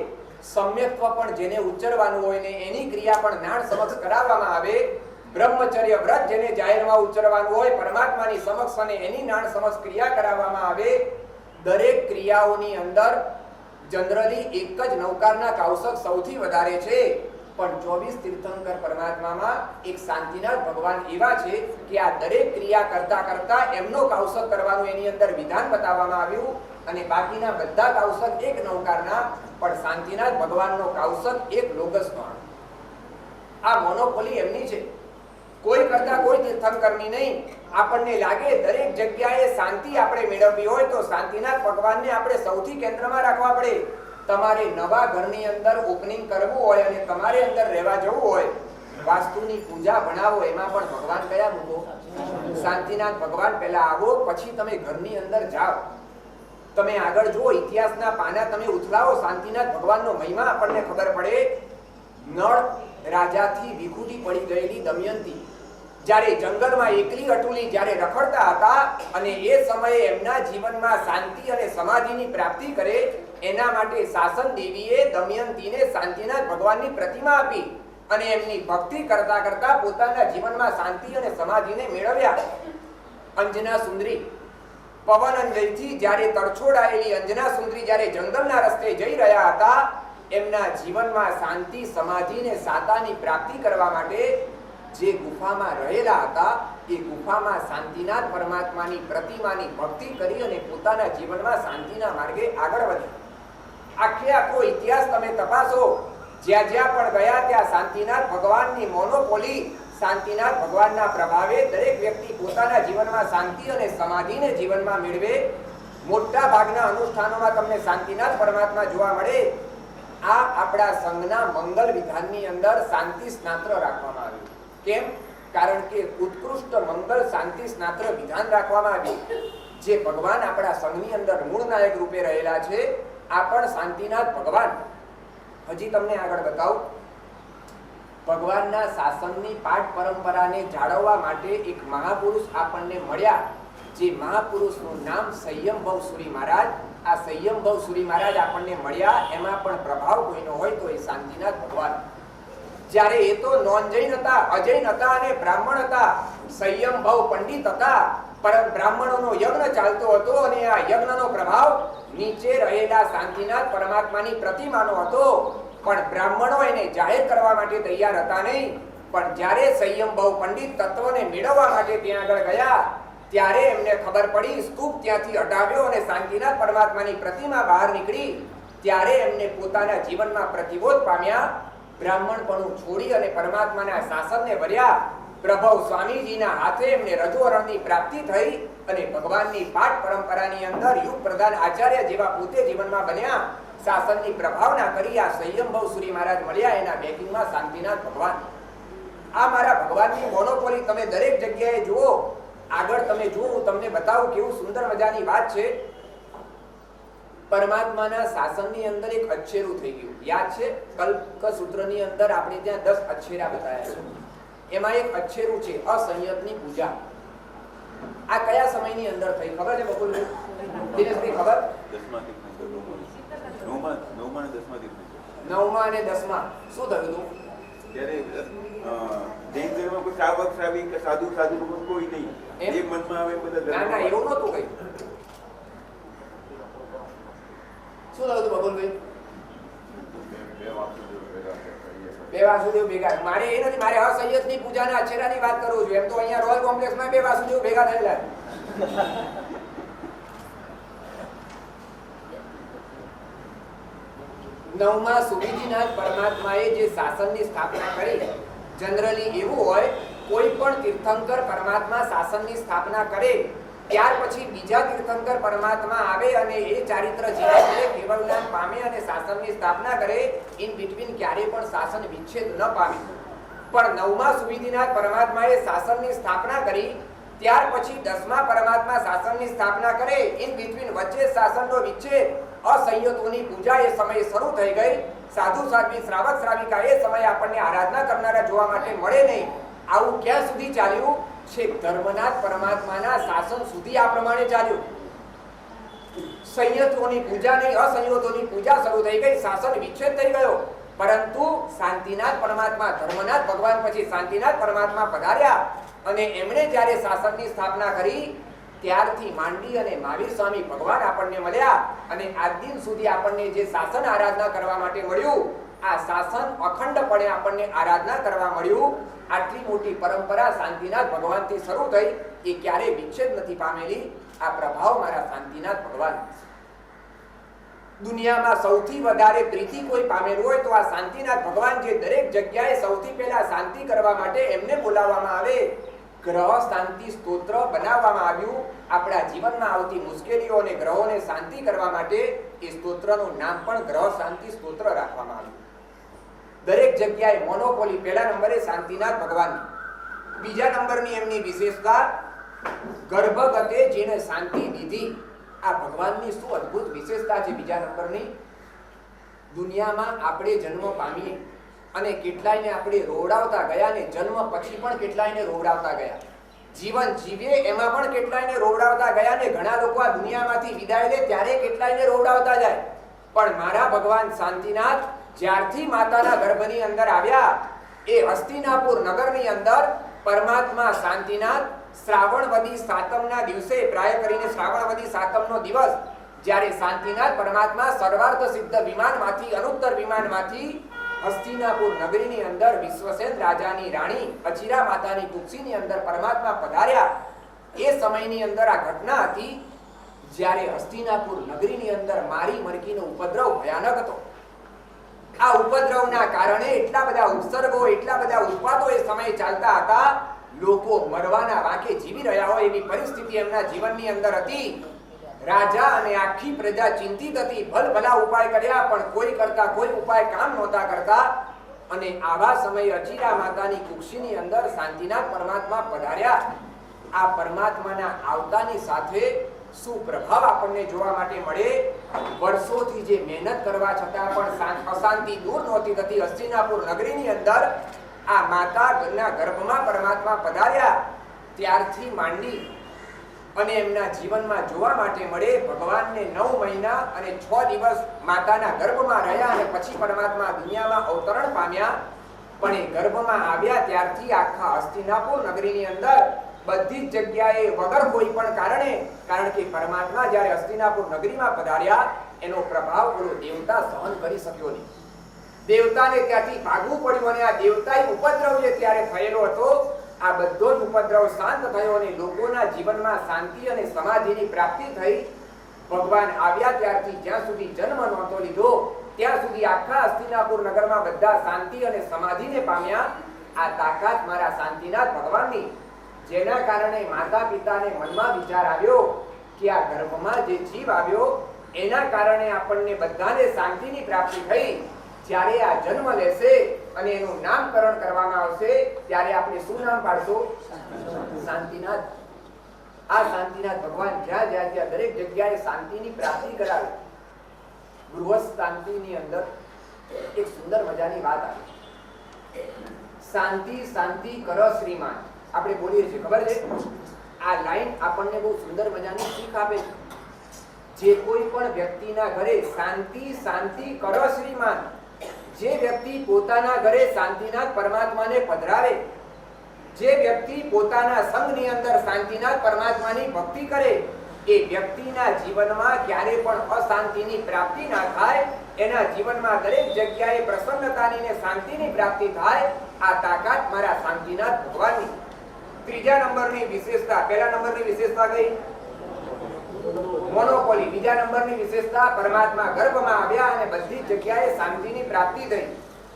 સમ્યક્ત્વ પણ જેને ઉચ્ચરવાનું હોય ને એની ક્રિયા પણ નાળ સમક્ષ કરાવવામાં આવે. બ્રહ્મચર્ય વ્રત જેને જાહેરમાં ઉચ્ચરવાનું હોય પરમાત્માની સમક્ષ અને એની નાળ સમક્ષ ક્રિયા કરાવવામાં આવે. દરેક ક્રિયાઓની અંદર જનરલી એક જ નૌકારના કૌશક સૌથી વધારે છે. પણ 24 તીર્થંકર પરમાત્મામાં એક શાંતિનાથ ભગવાન એવા છે કે આ દરેક ક્રિયા કરતા કરતા એમનો કૌશક કરવાનું એની અંદર વિધાન બતાવવામાં આવ્યું. અને બાકીના બધા કૌશક એક નૌકારના, પણ શાંતિનાથ ભગવાનનો કૌશક એક લોગસનો. આ મોનોપોલી એમની છે. કોઈ કરતા કોઈ તીર્થંકરની નહીં. આપણને લાગે દરેક જગ્યાએ શાંતિ આપણે મેળવવી હોય તો શાંતિનાથ ભગવાનને આપણે સૌથી કેન્દ્રમાં રાખવા પડે. તમારે નવા ઘરની અંદર ઓપનિંગ કરવું હોય અને તમારે અંદર રહેવા જવું હોય, વાસ્તુની પૂજા ભણાવો, એમાં પણ ભગવાન કયા મૂકો? શાંતિનાથ ભગવાન પહેલા આવો, પછી તમે ઘરની અંદર જાઓ. તમે આગળ જુઓ ઇતિહાસના પાના તમે ઉથલાવો, શાંતિનાથ ભગવાનનો મહિમા આપણને ખબર પડે. નળ રાજાથી વિખૂટી પડી ગયેલી દમયંતી જ્યારે જંગલમાં એકલી અટુલી જ્યારે રખડતા હતા અને એ સમયે એમના જીવનમાં શાંતિ અને સમાધિની પ્રાપ્તિ કરે એના માટે શાસન દેવીએ દમયંતીને શાંતિનાથ ભગવાનની પ્રતિમા આપી અને એમની ભક્તિ કરતા કરતા પોતાના જીવનમાં શાંતિ અને સમાધિને મેળવ્યા. અંજના સુંદરી પવન અંજયથી જ્યારે તરછોડાયેલી અંજના સુંદરી જ્યારે જંગલના રસ્તે જઈ રહ્યા હતા, એમના જીવનમાં શાંતિ સમાધિ અને સાતાની પ્રાપ્તિ કરવા માટે જે ગુફામાં રહેલા હતા એ ગુફામાં શાંતિનાથ પરમાત્માની પ્રતિમાની ભક્તિ કરી અને પોતાના જીવનમાં શાંતિના માર્ગે આગળ વધ્યા. આખો ઇતિહાસ તમે તપાસો, જ્યાં જ્યાં પણ ગયા ત્યાં શાંતિનાથ ભગવાનની મોનોપોલી, શાંતિનાથ ભગવાનના પ્રભાવે દરેક વ્યક્તિ પોતાના જીવનમાં શાંતિ અને સમાધિને જીવનમાં મેળવે. મોટા ભાગના અનુષ્ઠાનોમાં તમને શાંતિનાથ પરમાત્મા જોવા મળે. આ આપણા સંઘના મંગલ વિધાનની અંદર શાંતિ સ્નાત્ર રાખવામાં આવ્યું. કેમ? કારણ કે ઉત્કૃષ્ટ મંગલ શાંતિ સ્નાત્ર વિધાન રાખવામાં આવ્યું. જે ભગવાન આપણા સંઘની અંદર મૂળ નાયક રૂપે રહેલા છે, આ પણ શાંતિનાથ ભગવાન. હજી તમને આગળ બતાવું. ભગવાનના શાસનની પાઠ પરંપરાને જાળવવા માટે એક મહાપુરુષ આપણને મળ્યા, જે મહાપુરુષનું નામ સંયમભવ સુરી મહારાજ. આ સંયમભવ સુરી મહારાજ આપણને મળ્યા, એમાં પણ પ્રભાવ કોઈનો હોય તો એ શાંતિનાથ ભગવાન. જ્યારે એ તો નોન જૈન હતા, અજૈન હતા અને બ્રાહ્મણ હતા. સંયમભવ પંડિત હતા, પરંતુ બ્રાહ્મણોનો યજ્ઞ ચાલતો હતો અને આ યજ્ઞનો પ્રભાવ નીચે રહેલા શાંતિનાથ પરમાત્માની પ્રતિમાનો હતો. પણ બ્રાહ્મણો એને જાહેર કરવા માટે તૈયાર હતા નહીં. પણ જ્યારે સંયમભવ પંડિત તત્વને મેળવવા માટે ત્યાં આગળ ગયા, ત્યારે એમને ખબર પડી. સ્તૂપ ત્યાંથી હટાવ્યો અને શાંતિનાથ પરમાત્માની પ્રતિમા બહાર નીકળી. ત્યારે એમને પોતાના જીવનમાં પ્રતિબોધ પામ્યા. બ્રાહ્મણપણું છોડી અને પરમાત્માના શાસનને વર્યા. પ્રભવ સ્વામીજીના હાથે એમને રજોવરણની પ્રાપ્તિ થઈ અને ભગવાનની પાઠ પરંપરાની અંદર યુગ પ્રધાન આચાર્ય જેવા પોતે જીવનમાં બન્યા. શાસનની પ્રભાવના કરી આ સંયમભવ સુરી મહારાજ મળ્યા. એના બેકિંગમાં શાંતિનાથ ભગવાન. આ મારા ભગવાનની મોનોપોલી તમે દરેક જગ્યાએ જુઓ. આગળ તમે જુઓ, હું તમને બતાવું કેવું સુંદર મજાની વાત છે. પરમાત્માના શાસનની અંદર એક અચ્છેરું થઈ ગયું. યાદ છે? કલ્પસૂત્રની અંદર આપણે ત્યાં 10 અચ્છેરા બતાવ્યા છે. એમાં એક અચ્છેરું છે અસંયતની પૂજા. આ કયા સમયની અંદર થઈ ખબર છે બકુલભાઈ? દિનેશભાઈ ખબર? 9મા અને 10મા શું થયું હતું? ત્યારે જૈન ધર્મમાં કોઈ શ્રાવક શ્રાવિક કે સાધુ સાધુ કોઈ નહીં. એ મનમાં આવે બધા. ના એવું નહોતું કઈ. શું થયું હતું બકુલભાઈ? બે વાસુદેવ ભેગા. મારે એ નથી, મારે અસંયતની પૂજાના અચ્છેરાની વાત કરું છું. એમ તો અહીંયા રોયલ કોમ્પ્લેક્સમાં 2 વાસુદેવ ભેગા થયેલા. નવમા સુવિધિનાથ પરમાત્માએ જે શાસનની સ્થાપના કરી, જનરલી એવું હોય કોઈ પણ તીર્થંકર પરમાત્મા શાસનની સ્થાપના કરે ત્યાર પછી બીજા તીર્થંકર પરમાત્મા આવે અને એ ચારિત્ર જીવે, કેવળ જ્ઞાન પામે અને શાસનની સ્થાપના કરે. ઇન બિટવીન ક્યારેય પણ શાસન વિચ્છેદ ન પામે. પણ નવમા સુવિધિનાથ પરમાત્માએ શાસનની સ્થાપના કરી, ત્યાર પછી 10મા પરમાત્મા શાસનની સ્થાપના કરે. ઇન બિટવીન વચ્ચે શાસનનો વિચ્છેદ, અસંયતોની પૂજા એ સમયે શરૂ થઈ ગઈ. સાધુ સાધ્વી શ્રાવક શ્રાવિકા એ સમયે આપણને આરાધના કરનારા જોવા માટે મળે નહીં. આવું ક્યાં સુધી ચાલ્યું? છેક ધર્મનાથ પરમાત્માના શાસન સુધી આ પ્રમાણે ચાલ્યું. સંયતોની પૂજા નહીં, અસંયતોની પૂજા શરૂ થઈ ગઈ. શાસન વિચ્છેદ થઈ ગયો. પરંતુ શાંતિનાથ પરમાત્મા, ધર્મનાથ ભગવાન પછી શાંતિનાથ પરમાત્મા પધાર્યા અને એમણે જ્યારે શાસનની સ્થાપના કરી, ત્યારથી માંડી અને મહાવીર સ્વામી ભગવાન આપણને મળ્યા અને આજ દિન સુધી આપણને જે શાસન આરાધના કરવા માટે મળ્યું, આ શાસન અખંડપણે આપણને આરાધના કરવા મળ્યું. આટલી મોટી પરંપરા શાંતિનાથ ભગવાનથી શરૂ થઈ, એ ક્યારેય વિચ્છેદ નથી પામેલી. આ પ્રભાવ મારા શાંતિનાથ ભગવાન. દુનિયામાં સૌથી વધારે પ્રીતિ કોઈ પામેલું હોય તો આ શાંતિનાથ ભગવાન, જે દરેક જગ્યાએ સૌથી પહેલા શાંતિ કરવા માટે એમને બોલાવવામાં આવે. ગ્રહ શાંતિ સ્તોત્ર બનાવવામાં આવ્યું. આપણા જીવનમાં આવતી મુશ્કેલીઓ અને ગ્રહોને શાંતિ કરવા માટે એ સ્તોત્રનું નામ પણ ગ્રહ શાંતિ સ્તોત્ર રાખવામાં આવ્યું. દરેક જગ્યાએ મોનોપોલી પહેલા નંબરે શાંતિનાથ ભગવાનની. બીજા નંબરની એમની વિશેષતા, ગર્ભગતે જેને શાંતિ દીધી. આ ભગવાનની શું અદ્ભુત વિશેષતા છે બીજા નંબરની. દુનિયામાં આપણે જન્મ પામીએ અને કેટલાયને આપણે રોવડાવતા ગયા ને જન્મ પછી પણ કેટલાયને રોવડાવતા ગયા. જીવન જીવીએ એમાં પણ કેટલાયને રોવડાવતા ગયા ને ઘણા લોકો આ દુનિયામાંથી વિદાય લે ત્યારે કેટલાયને રોવડાવતા જાય. પણ મારા ભગવાન શાંતિનાથ જ્યારથી માતાના ગર્ભની અંદર આવ્યા, એ હસ્તિનાપુર નગરની અંદર પરમાત્મા શાંતિનાથ શ્રાવણવદી સાતમના દિવસે, પ્રાય કરીને શ્રાવણવદી સાતમનો દિવસ, જ્યારે શાંતિનાથ પરમાત્મા સર્વાર્થ સિદ્ધ વિમાનમાંથી, અનુત્તર વિમાનમાંથી હસ્તિનાપુર નગરીની અંદર વિશ્વસેન રાજાની રાણી અચિરા માતાની કુક્ષીની અંદર પરમાત્મા પધાર્યા. એ સમયની અંદર આ ઘટના હતી, જ્યારે હસ્તિનાપુર નગરીની અંદર મારી મરકીનો ઉપદ્રવ ભયાનક હતો. આ ઉપદ્રવના કારણે એટલા બધા ઉપસર્ગો, એટલા બધા ઉત્પાતો એ સમયે ચાલતા હતા. લોકો મરવાના વાંકે જીવી રહ્યા હોય એવી પરિસ્થિતિ એમના જીવનની અંદર હતી. રાજા અને આખી પ્રજા ચિંતિત હતી. ભલભલા ઉપાય કર્યા પણ કોઈ કરતા કોઈ ઉપાય કામ નહોતા કરતા. અને આવા સમયે અચિરા માતાની કુક્ષીની અંદર શાંતિનાથ પરમાત્મા પધાર્યા. આ પરમાત્માના આવતાની સાથે શું પ્રભાવ આપણને જોવા માટે મળે. વર્ષોથી જે મહેનત કરવા છતાં પણ અશાંતિ દૂર નહોતી થતી. હસ્તિનાપુર નગરીની અંદર આ માતાના ગર્ભમાં પરમાત્મા પધાર્યા ત્યારથી માંડી અને એમના જીવનમાં જોવા માટે મળે. ભગવાનને 9 મહિના અને 6 દિવસ માતાના ગર્ભમાં રહ્યા અને પછી પરમાત્મા દુનિયામાં અવતરણ પામ્યા. પણ એ ગર્ભમાં આવ્યા ત્યારથી આખા હસ્તિનાપુર નગરીની અંદર બધી જ જગ્યાએ વગર કોઈ પણ કારણે, કારણ કે પરમાત્મા જ્યારે હસ્તિનાપુર નગરીમાં પધાર્યા એનો પ્રભાવ પેલો દેવતા સહન કરી શક્યો નહીં. દેવતાને ત્યાંથી ભાગવું પડ્યું અને આ દેવતાએ ઉપદ્રવ જે ત્યારે થયેલો હતો આ બધો જ ઉપદ્રવ શાંત થયો અને લોકોના જીવનમાં શાંતિ અને સમાધિની પ્રાપ્તિ થઈ. ભગવાન આવ્યા ત્યારથી જ્યાં સુધી જન્મ નહોતો લીધો ત્યાં સુધી આખા હસ્તિનાપુર નગરમાં બધા શાંતિ અને સમાધિને પામ્યા. આ તાકાત મારા શાંતિનાથ ભગવાનની, જેના કારણે માતા પિતાને મનમાં વિચાર આવ્યો કે આ ગર્ભમાં જે જીવ આવ્યો એના કારણે આપણને બધાને શાંતિની પ્રાપ્તિ થઈ. જ્યારે આ જન્મ લેશે અને એનું નામકરણ કરવામાં આવશે ત્યારે આપણે શું નામ પાડશો? શાંતિનાથ. આ શાંતિનાથ ભગવાન જ્યાં જ્યાં જ્યાં દરેક જગ્યાએ શાંતિની પ્રાપ્તિ કરાવે. ગૃહસ્થ શાંતિની અંદર એક સુંદર મજાની વાત આવી. શાંતિ શાંતિ કર શ્રીમાન આપણે બોલીએ છીએ, ખબર છે? આ લાઈન આપણને બહુ સુંદર મજાની શીખ આપે છે. જે કોઈ પણ વ્યક્તિના ઘરે શાંતિ શાંતિ કર શ્રીમાન, જે વ્યક્તિ પોતાના ઘરે શાંતિનાથ પરમાત્માને પધરાવે, જે વ્યક્તિ પોતાના સંઘની અંદર શાંતિનાથ પરમાત્માની ભક્તિ કરે એ વ્યક્તિના જીવનમાં ક્યારે પણ અશાંતિની પ્રાપ્તિ ના થાય. એના જીવનમાં દરેક જગ્યાએ પ્રસન્નતાની ને શાંતિની પ્રાપ્તિ થાય. આ તાકાત મારા શાંતિનાથ ભગવાનની. ત્રીજા નંબરની વિશેષતા, પહેલા નંબરની વિશેષતા કઈ? મોનોપોલી. બીજા નંબરની વિશેષતા પરમાત્મા ગર્ભમાં આવ્યા અને બધી જગ્યાએ શાંતિની પ્રાપ્તિ થઈ.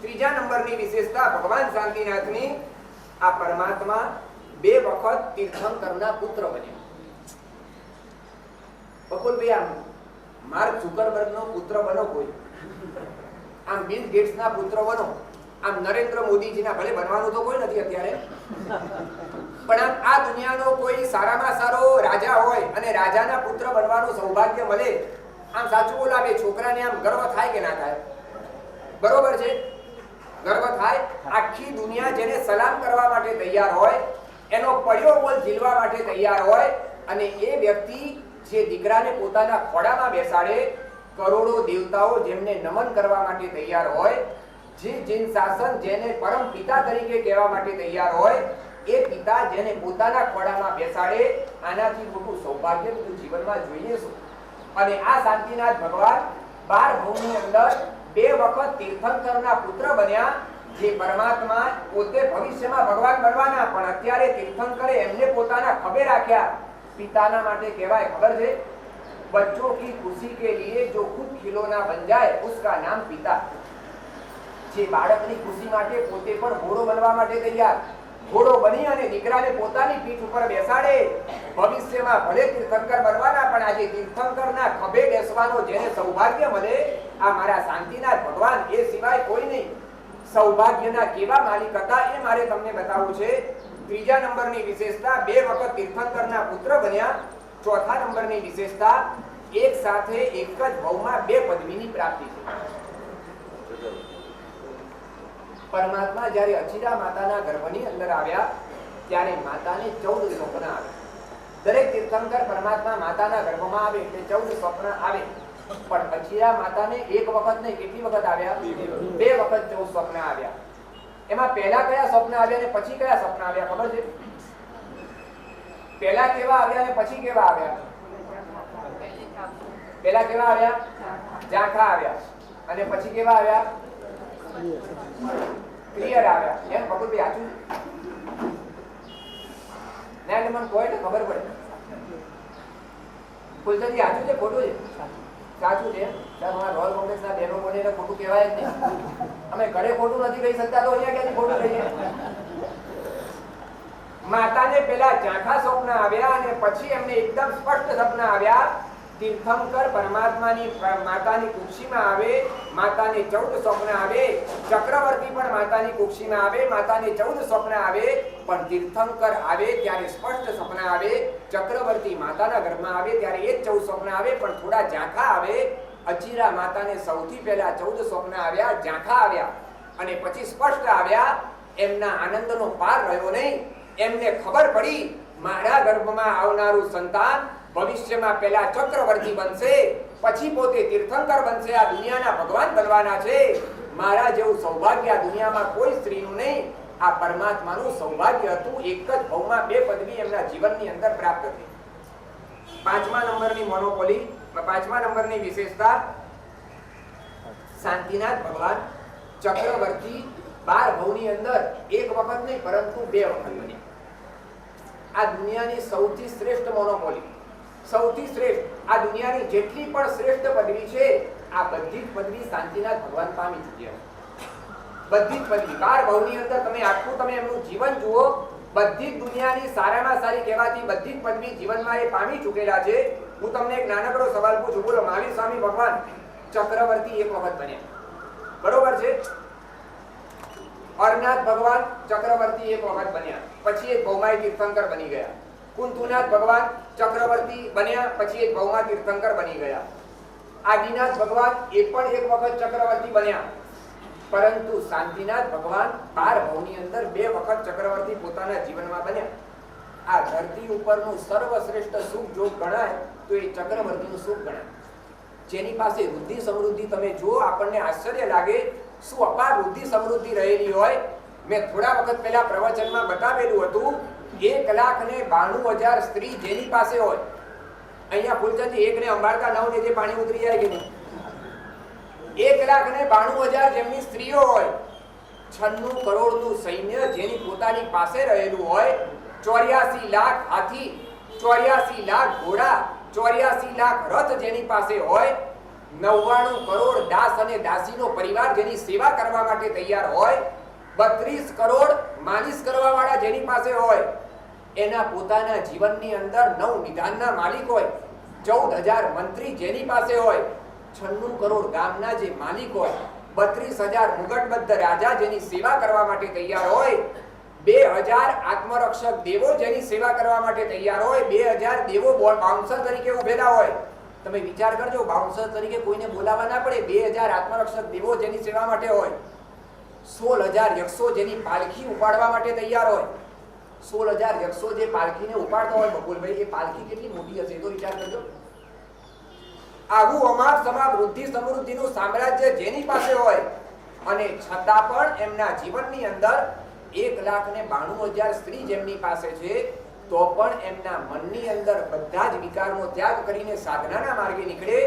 ત્રીજા નંબરની વિશેષતા ભગવાન શાંતિનાથની, આ પરમાત્મા 2 વખત તીર્થંકરના પુત્ર બન્યા. બકુલભાઈ, આમ માર્ક ઝુકરબર્ગનો પુત્ર બનો, કોઈ આમ બિલ ગેટ્સના પુત્ર બનો, આમ નરેન્દ્ર મોદીજીના ભલે બનવાનું તો કોઈ નથી અત્યારે, પણ આમ આ દુનિયાનો કોઈ સારામાં સારો રાજા હોય અને રાજાના પુત્ર બનવાનું સૌભાગ્ય મળે, આમ સાચું બોલાવે છોકરાને આમ ગર્વ થાય કે ના થાય? બરોબર છે, ગર્વ થાય. આખી દુનિયા જેને સલામ કરવા માટે તૈયાર હોય, એનો પડ્યો બોલ ઝીલવા માટે તૈયાર હોય, અને એ વ્યક્તિ જે દીકરાને પોતાના ખોળામાં બેસાડે, કરોડો દેવતાઓ જેમને નમન કરવા માટે તૈયાર હોય, જે જીન શાસન જેને પરમ પિતા તરીકે કહેવા માટે તૈયાર હોય, એ પિતા જેને પોતાના ખોળામાં બેસાડે, આનાથી મોટું સૌભાગ્ય તું જીવનમાં જોઈએ છો. અને આ શાંતિનાથ ભગવાન 12 ભૂમિની અંદર 2 વખત તીર્થંકરના પુત્ર બન્યા. જે પરમાત્મા પોતે ભવિષ્યમાં ભગવાન બનવાના, પણ અત્યારે તીર્થંકરે એમને પોતાના ખભે રાખ્યા. पिताना माटे कहवाय खबर है, बच्चों की खुशी के लिए जो खुद खिलौना बन जाए उसका नाम पिता। जे बाळकनी खुशी माटे पोते पण घोड़ो बनवा माटे तैयार, घोड़ो बनी अने दीकराने पोतानी पीठ पर बेसाडे, भविष्यમાં ભલે તીર્થંકર બનવાના પણ આજે તીર્થંકરના ખભે બેસવાનો જેને સૌભાગ્ય મળે આ મારા શાંતિનાથ ભગવાન, એ સિવાય કોઈ નહીં. સૌભાગ્યના કેવા માલિક હતા એ મારે તમને બતાવવું છે. ત્રીજા નંબરની વિશેષતા 2 વખત તીર્થંકરના પુત્ર બન્યા. ચોથા નંબરની વિશેષતા એક સાથે એક જ ભવમાં 2 પદવીની પ્રાપ્તિ છે. પરમાત્મા જ્યારે અચિરા માતાના ગર્ભની અંદર આવ્યા ત્યારે માતાને 14 સ્વપ્ન આવ્યા. દરેક તીર્થંકર પરમાત્મા માતાના ગર્ભમાં આવે એટલે 14 સ્વપ્ન આવે, પણ અચિરા માતાને એક વખત નહીં, કેટલી વખત આવ્યા? 2 વખત 14 સ્વપ્ન આવ્યા. એમાં પહેલા કયા સ્વપ્ન આવ્યા અને પછી કયા સ્વપ્ન આવ્યા ખબર છે? પહેલા કેવા આવ્યા અને પછી કેવા આવ્યા? પહેલા કેવા આવ્યા? ઝાંખા આવ્યા, અને પછી કેવા આવ્યા? ક્લિયર આવ્યા. એમ ભગુભાઈ સાચું ના? એટલે મને કોઈ ખબર પડે ફૂલચંદી સાચું છે ખોટું છે? સાચું છે. રોયલ કોંગ્રેસના બહેનો બોલે એટલે ખોટું કહેવાય જ નહીં. અમે ઘરે ખોટું નથી કહી શકતા તો અહીંયા ક્યાંથી ખોટું કહીએ? માતાને પેલા ઝાંખા સ્વપ્ન આવ્યા અને પછી એમને એકદમ સ્પષ્ટ સ્વપ્ન આવ્યા તીર્થંકર પરમાત્માની માતાની કુક્ષીમાં આવે, માતાને 14 સ્વપ્ન આવે. ચક્રવર્તી પણ માતાની કુક્ષીમાં આવે, માતાને 14 સ્વપ્ન આવે. પણ તીર્થંકર આવે ત્યારે સ્પષ્ટ સ્વપ્ન આવે. ચક્રવર્તી માતાના ગર્ભમાં આવે ત્યારે એ જ 14 સ્વપ્ન આવે, પણ થોડા ઝાંખા આવે. અચીરા માતાને સૌથી પહેલા 14 સ્વપ્ન આવ્યા, ઝાંખા આવ્યા, અને પછી સ્પષ્ટ આવ્યા. એમના આનંદનો પાર રહ્યો નહીં. એમને ખબર પડી મારા ગર્ભમાં આવનારું સંતાન ભવિષ્યમાં પહેલા ચક્રવર્તી બનશે, પછી પોતે તીર્થંકર બનશે, આ દુનિયાના ભગવાન બનવાના છે. મારા જેવું સૌભાગ્ય આ દુનિયામાં કોઈ સ્ત્રીનું નહીં. આ પરમાત્માનું સૌભાગ્ય હતું. એક જ ભાવમાં 2 પદવી એમના જીવનની અંદર પ્રાપ્ત થઈ. 5મા નંબરની મોનોપોલી, 5મા નંબરની વિશેષતા, શાંતિનાથ ભગવાન ચક્રવર્તી 12 ભવની અંદર એક વખત નહીં પરંતુ 2 વખત બન્યા. આ દુનિયાની સૌથી શ્રેષ્ઠ મોનોપોલી, સૌથી શ્રેષ્ઠ, આ દુનિયાની જેટલી પણ શ્રેષ્ઠ પદવી છે, આ બધી જ પદવી શાંતિનાથ ભગવાન પામી ચૂક્યા. બધી જ પદવી 12 ભવની અંદર તમે આખું તમે એમનું જીવન જુઓ, બધી જ દુનિયાની સારામાં સારી કહેવાતી બધી જ પદવી જીવનમાં એ પામી ચૂકેલા છે. હું તમને એક નાનકડો સવાલ પૂછું, બોલો. મહાવીર સ્વામી ભગવાન ચક્રવર્તી એક વખત બન્યા, બરોબર છે. અરનાથ ભગવાન ચક્રવર્તી એક વખત બન્યા, પછી એક ભૌમાય તીર્થંકર બની ગયા. કુંતુનાથ ભગવાન ચક્રવર્તી બન્યા, પછી એક ભૌમા તીર્થંકર બની ગયા. આદિનાથ ભગવાન એ પણ એક વખત ચક્રવર્તી બન્યા. પરંતુ શાંતિનાથ ભગવાન 12 ભવની અંદર 2 વખત ચક્રવર્તી પોતાના જીવનમાં બન્યા. આ ધરતી ઉપરનું સર્વશ્રેષ્ઠ સુખ જો ગણાય તો એ ચક્રવર્તીનું સુખ ગણાય. જેની પાસે વૃદ્ધિ સમૃદ્ધિ તમે જુઓ, આપણને આશ્ચર્ય લાગે શું અપાર વૃદ્ધિ સમૃદ્ધિ રહેલી હોય. મેં થોડા વખત પહેલા પ્રવચનમાં બતાવેલું હતું, 1,92,000 સ્ત્રી જેની પાસે હોય. અહીંયા ફૂલચંદજી એકને અંબાડતા 9 ને જે પાણી ઉતરી જાય કે નહીં, 1,92,000 જેમની સ્ત્રીઓ હોય, 96 કરોડનું સૈન્ય જેની પોતાની પાસે રહેલું હોય, 84 લાખ હાથી, 84 લાખ ઘોડા, 84 લાખ રથ જેની પાસે હોય, 99 કરોડ દાસ અને દાસીનો પરિવાર જેની સેવા કરવા માટે તૈયાર હોય, 32 કરોડ માલિશ કરવા વાળા જેની પાસે હોય, એના પોતાના જીવનની અંદર 9 નિધાનના માલિક હોય, 14,000 મંત્રી જેની પાસે હોય, 96 કરોડ ગામના જે માલિક હોય, 32,000 મુગટબદ્ધ રાજા જેની સેવા કરવા માટે તૈયાર હોય, 2,000 આત્મરક્ષક દેવો જેની સેવા કરવા માટે તૈયાર હોય, 2,000 દેવો બાઉન્સર તરીકે ઉભેલા હોય. તમે વિચાર કરજો, બાઉન્સર તરીકે કોઈને બોલાવવા ના પડે. 2,000 આત્મરક્ષક દેવો જેની સેવા માટે હોય, 16,000 યક્ષો જેની પાલખી ઉપાડવા માટે તૈયાર હોય. 16,000 યક્ષો જે પાલખીને ઉપાડતા હોય, બકુલભાઈ, એ પાલખી કેટલી મોટી હશે તો વિચાર કરજો. આવું અમાર સમા વૃદ્ધિ સમૃદ્ધિનું સામ્રાજ્ય જેની પાસે હોય, અને છતાં પણ એમના જીવનની અંદર 1,92,000 સ્ત્રી જેમની પાસે છે, તો પણ એમના મનની અંદર બધા જ વિકારનો ત્યાગ કરીને સાધનાના માર્ગે નીકળે.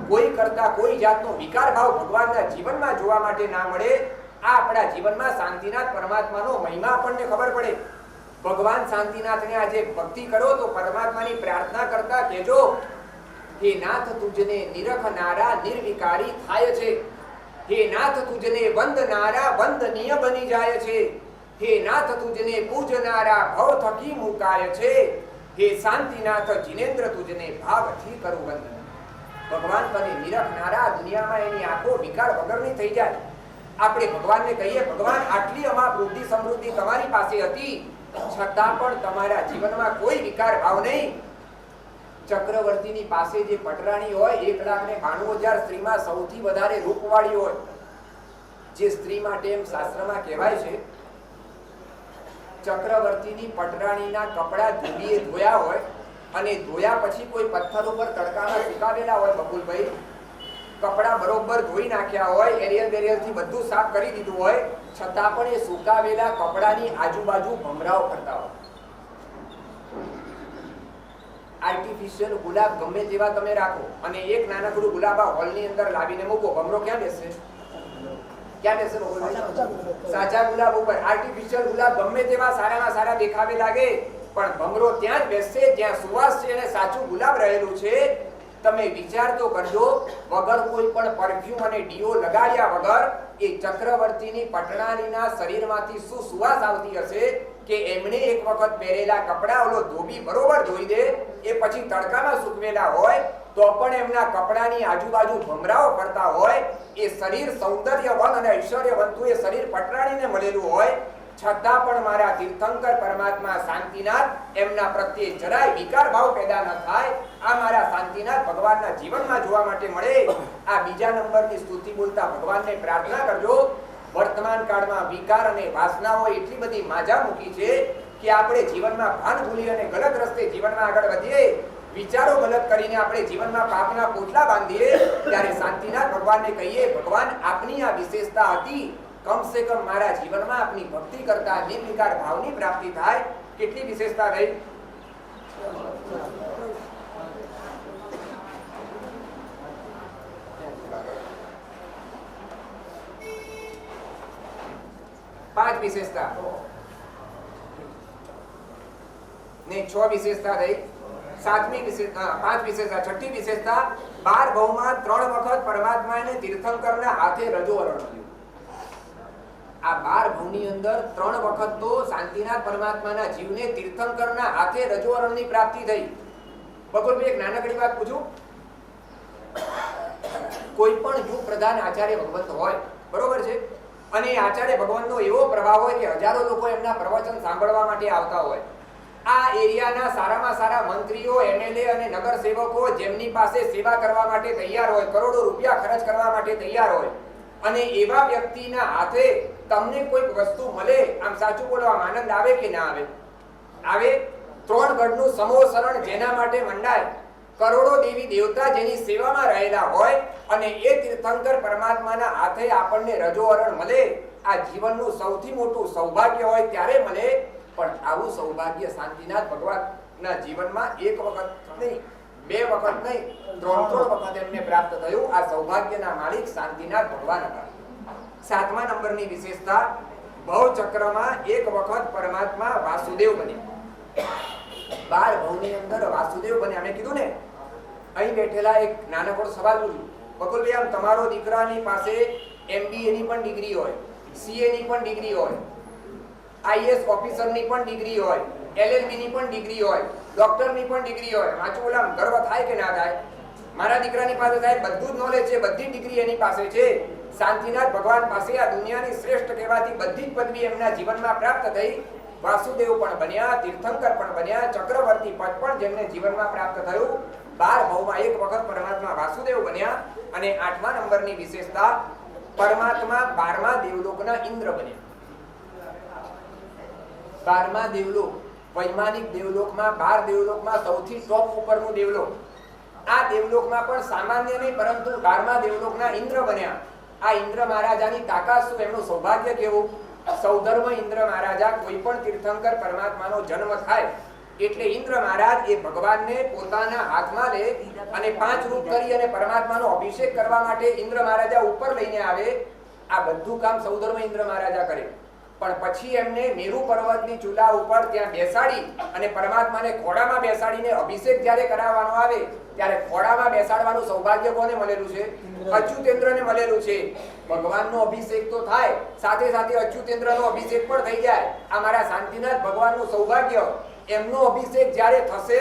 કોઈ કરતા કોઈ જાતનો વિકાર ભાવ ભગવાનના જીવનમાં જોવા માટે ના મળે. આ આપણા જીવનમાં શાંતિનાથ પરમાત્માનો મહિમા આપણને ખબર પડે. ભગવાન શાંતિનાથને આજે ભક્તિ કરો તો પરમાત્માની પ્રાર્થના કરતા કહેજો, હે નાથ તુજને નિરખનારા નિર્વિકારી થાય છે. હે નાથ તુજને વંદનારા વંદનીય બની જાય છે. હે નાથ તુજને પૂજનારા ભવ થકી મુકાય છે. હે શાંતિનાથ જિનેન્દ્ર તુજને ભાવથી કરું વંદન. ભગવાન તને નિરખનારા દુનિયામાં એની આંખો વિકાર વગરની થઈ જાય. આપણે ભગવાનને કહીએ, ભગવાન આટલી અમાર વૃદ્ધિ સમૃદ્ધિ તમારી પાસે હતી, છતાં પણ તમારા જીવનમાં કોઈ વિકાર ભાવ નહીં. ચક્રવર્તીની પાસે જે પટરાણી હોય, 1,92,000 સ્ત્રીમાં સૌથી વધારે રૂપવાળી હોય, જે સ્ત્રી માટે એમ શાસ્ત્રમાં કહેવાય છે, ચક્રવર્તીની પટરાણીના કપડા ધોબીએ ધોયા હોય અને ધોયા પછી કોઈ પથ્થર ઉપર તડકામાં સુકાવેલા હોય, બકુલભાઈ, કપડા બરોબર ધોઈ નાખ્યા હોય, એરિયલ બેરિયલથી બધું સાફ કરી દીધું હોય, છતાં પણ એ સુકાવેલા કપડાની આજુબાજુ ભમરાઓ કરતા હોય. આર્ટિફિશિયલ ગુલાબ ગમે તેવા તમે રાખો અને એક નાનકડું ગુલાબ આ હોલની અંદર લાવીને મૂકો, ભમરો ક્યાં બેસે? ક્યાં બેસે? સાચા ગુલાબ ઉપર. આર્ટિફિશિયલ ગુલાબ ગમે તેવા સારામાં સારા દેખાવે લાગે, પણ ભમરો ત્યાં જ બેસશે જ્યાં સુવાસ છે અને સાચું ગુલાબ રહેલું છે. તમે વિચાર તો કરજો, વગર કોઈ પણ પરફ્યુમ અને ડીઓ લગાડ્યા વગર એ ચક્રવર્તીની પટણાનીના શરીરમાંથી શું સુવાસ આવતી હશે કે એમણે એક વખત પહેરેલા કપડા ઓલો ધોબી બરોબર ધોઈ દે, એ પછી તડકામાં સૂકવેલા હોય તો પણ એમના કપડાની આજુબાજુ ભમરાઓ ફરતા હોય, એ શરીર સૌંદર્યવન અને ઐશ્વર્યવંતું એ શરીર પટરાણીને મળેલું હોય, છતાં પણ મારા તીર્થંકર પરમાત્મા શાંતિનાથ એમના પ્રત્યે જરાય વિકાર ભાવ પેદા ન થાય, આ મારા શાંતિનાથ ભગવાનના જીવનમાં જોવા માટે મળે. આ બીજા નંબરની સ્તુતિ બોલતા ભગવાનને પ્રાર્થના કરજો. વર્તમાન કાળમાં વિકાર અને વાસનાઓ એટલી બધી માજા મૂકી છે કે આપણે જીવનમાં ભાન ભૂલી અને ગલત રસ્તે જીવનમાં આગળ વધીએ, વિચારો ગલત કરીને આપણે જીવનમાં પાપના પોટલા બાંધીએ. ત્યારે શાંતિનાથ ભગવાનને કહીએ, ભગવાન આપની આ વિશેષતા હતી, કમ સે કમ મારા જીવનમાં આપની ભક્તિ કરતા નિર્વિકાર ભાવની પ્રાપ્તિ થાય. કેટલી વિશેષતા રહી? પાંચ વિશેષતા ને 6 વિશેષતા રહી. સાતમી વિશેષતા, 5 વિશેષતા. છઠ્ઠી વિશેષતા, 12 ભવમાં 3 વખત પરમાત્માને તીર્થંકરના હાથે રજોવરણ મળ્યું. આ 12 ભવની અંદર 3 વખત તો શાંતિનાથ પરમાત્માના જીવને તીર્થંકરના હાથે રજોવરણની પ્રાપ્તિ થઈ. બકુલભાઈ એક નાનકડી વાત પૂછું. કોઈ પણ યુગ પ્રધાન આચાર્ય ભગવંત હોય, બરોબર છે, અને આચાર્ય ભગવાનનો એવો પ્રભાવ હોય કે હજારો લોકો એમના પ્રવચન સાંભળવા માટે આવતા હોય. આ એરિયાના સારામાં સારા મંત્રીઓ, એમએલએ અને નગર સેવકો જેમની પાસે સેવા કરવા માટે તૈયાર હોય, કરોડો રૂપિયા ખર્ચ કરવા માટે તૈયાર હોય, અને એવા વ્યક્તિના હાથે તમને કોઈક વસ્તુ મળે, આમ સાચું બોલો, આમ આનંદ આવે કે ના આવે? આવે. 3 ગઢનું સમૂહ શરણ જેના માટે મંડાય, કરોડો દેવી દેવતા જેની સેવામાં રહેલા હોય, અને એ તીર્થંકર પરમાત્માના હાથે આપણને રજોવરણ મળે, આ જીવનનું સૌથી મોટું સૌભાગ્ય હોય ત્યારે મળે. પણ આવું સૌભાગ્ય શાંતિનાથ ભગવાનના જીવનમાં એક વખત નહીં, 2 વખત નહીં, 3 વખત એમને પ્રાપ્ત થયું. આ સૌભાગ્યના માલિક શાંતિનાથ ભગવાન હતા. 7મા નંબરની વિશેષતા, ભવચક્રમાં એક વખત પરમાત્મા વાસુદેવ બન્યા. 12 ભવની અંદર વાસુદેવ બન્યા. મેં કીધું ને, અહીં બેઠેલા એક નાનકડો સવાલ પૂછું. બકુલભાઈ, આમ તમારો દીકરાની પાસે MBA ની પણ ડિગ્રી હોય, CA ની પણ ડિગ્રી હોય, IAS ઓફિસરની પણ ડિગ્રી હોય, LLB ની પણ ડિગ્રી હોય, ડોક્ટરની પણ ડિગ્રી હોય, વાંચો ઓલામ ગર્વ થાય કે ના થાય? મારા દીકરાની પાસે સાહેબ બધું જ નોલેજ છે, બધી ડિગ્રી એની પાસે છે. શાંતિનાથ ભગવાન પાસે આ દુનિયાની શ્રેષ્ઠ કહેવાતી બધી જ પદવી એમના જીવનમાં પ્રાપ્ત થઈ. વાસુદેવ પણ બન્યા, તીર્થંકર પણ બન્યા, ચક્રવર્તી પદ પણ જેમને જીવનમાં પ્રાપ્ત થયું. 12 ભવમાં એક વખત પરમાત્મા વાસુદેવ બન્યા. અને 8મા નંબરની વિશેષતા, પરમાત્મા 12મા દેવલોકના ઇન્દ્ર બન્યા. 12મા દેવલોક, વૈમાનિક દેવલોકમાં, 12 દેવલોકમાં સૌથી ટોપ ઉપરનું દેવલોક. આ દેવલોકમાં પણ સામાન્ય નહીં, પરંતુ 12મા દેવલોકના ઇન્દ્ર બન્યા. આ ઇન્દ્ર મહારાજાની તાકાત શું, એમનું સૌભાગ્ય કેવું! સૌધર્મ ઇન્દ્ર મહારાજા, કોઈ પણ તીર્થંકર પરમાત્માનો જન્મ થાય એટલે ઇન્દ્ર મહારાજ એ ભગવાનને પોતાના હાથમાં લે અને 5 રૂપ કરી અને પરમાત્માનો અભિષેક કરવા માટે ઇન્દ્ર મહારાજા ઉપર લઈને આવે. આ બધું કામ સૌધર્મ ઇન્દ્ર મહારાજા કરે. પણ પછી એમને મેરુ પર્વતની ચૂલા ઉપર ત્યાં બેસાડી અને પરમાત્માને ખોડામાં બેસાડીને અભિષેક જ્યારે કરાવવાનો આવે ત્યારે ખોડામાં બેસાડવાનું સૌભાગ્ય કોને મળેલું છે? અચ્યુતેન્દ્રને મળેલું છે. ભગવાનનો અભિષેક તો થાય, સાથે સાથે અચ્યુતેન્દ્રનો અભિષેક પણ થઈ જાય. આ મારા શાંતિનાથ ભગવાનનું સૌભાગ્ય. એમનો અભિષેક જ્યારે થશે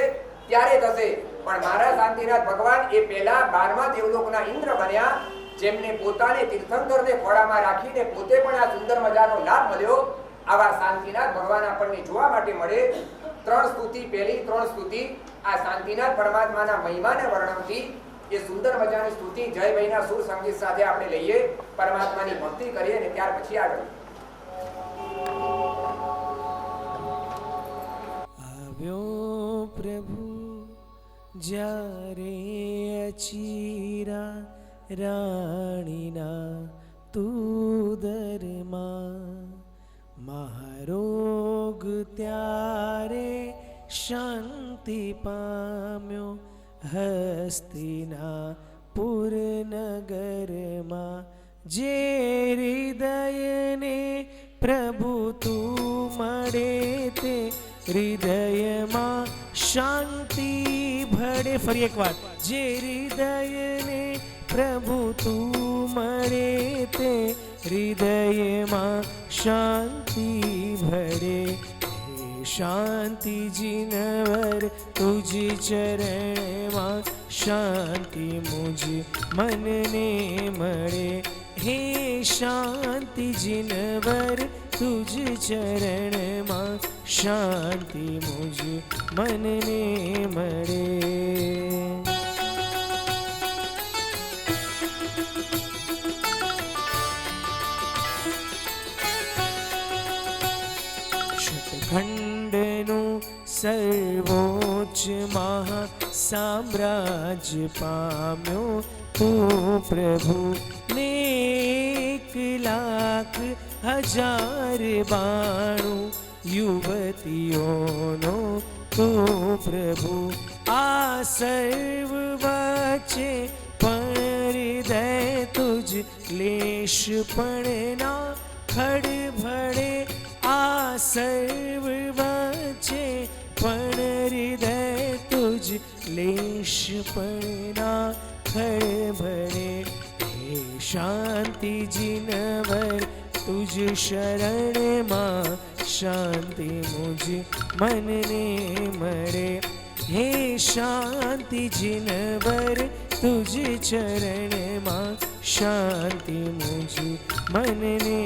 ત્યારે થશે. પણ મારા શાંતિનાથ ભગવાન એ પહેલા 12મા દેવલોકના ઇન્દ્ર બન્યા, જેમને પોતાને તીર્થંકરને ખોળામાં રાખીને પોતે પણ આ સુંદર મજાનો લાભ મળ્યો. આવા શાંતિનાથ ભગવાન આપણને જોવા માટે મળે. 3 સ્તુતિ, પહેલી 3 સ્તુતિ આ શાંતિનાથ પરમાત્માના મહિમાને વર્ણવતી એ સુંદર મજાની સ્તુતિ જયભાઈના સુર સંગીત સાથે આપણે લઈએ, પરમાત્માની ભક્તિ કરીએ અને ત્યાર પછી આગળ. આવ્યો પ્રભુ જ્યારે અચીરા રાણીના તુદરમાં, મહારોગ ત્યારે શાંતિ પામ્યો હસ્તિના પુરનગરમાં. જે હૃદયને પ્રભુ તું મળે તે હૃદયમાં શાંતિ ભળે. ફરી એક વાર, જે હૃદયને પ્રભુ તું મળે તે હૃદયમાં શાંતિ ભરે. હે શાંતિ જીનવર તુજ ચરણમાં શાંતિ મુજ મનને મળે. હે શાંતિ જીનવર તુજ ચરણમાં શાંતિ મુજ મનને મળે. શતખંડનું સર્વોચ્ચ મહા સામ્રાજ્ય પામ્યો તું પ્રભુ. ને 1,00,000 યુવતીઓનો તું પ્રભુ. આ સર્વ વચ્ચે પણ હૃદય તુજ લેશ પણ ના ખડભડે. આ સર્વ વચ્ચે પણ હૃદય તુજ લેશ પણ ના ખડભડે. હે શાંતિ જીનવર તુજ શરણમાં શાંતિ મુજ મનને મળે. હે શાંતિ જીનવર તુજ ચરણમાં શાંતિ મુજ મનને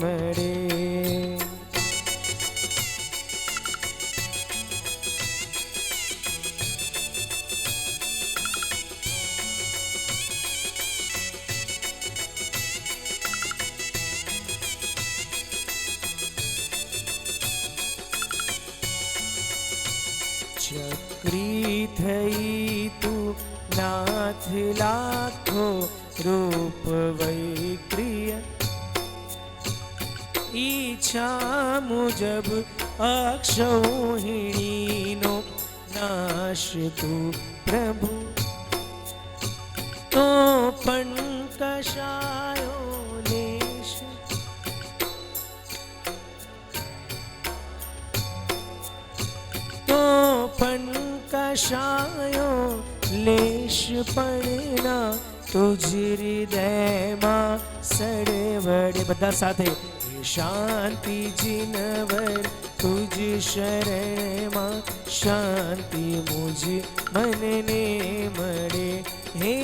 મળે. ચક્રી થઈ તું નાથ લાખો રૂપ વૈક્રિય. ઈચ્છા મુજબ અક્ષૌહિણીનો નાશ તું પ્રભુ. તો પણ કશાયો લેશ. તો પણ કશાયો લેશ પણ ના તુજ હૃદયમાં સડવડે. બધા સાથે. હે શાંતિ જીનવર તુજ શરણમાં શાંતિ મુજ મનને મળે. હે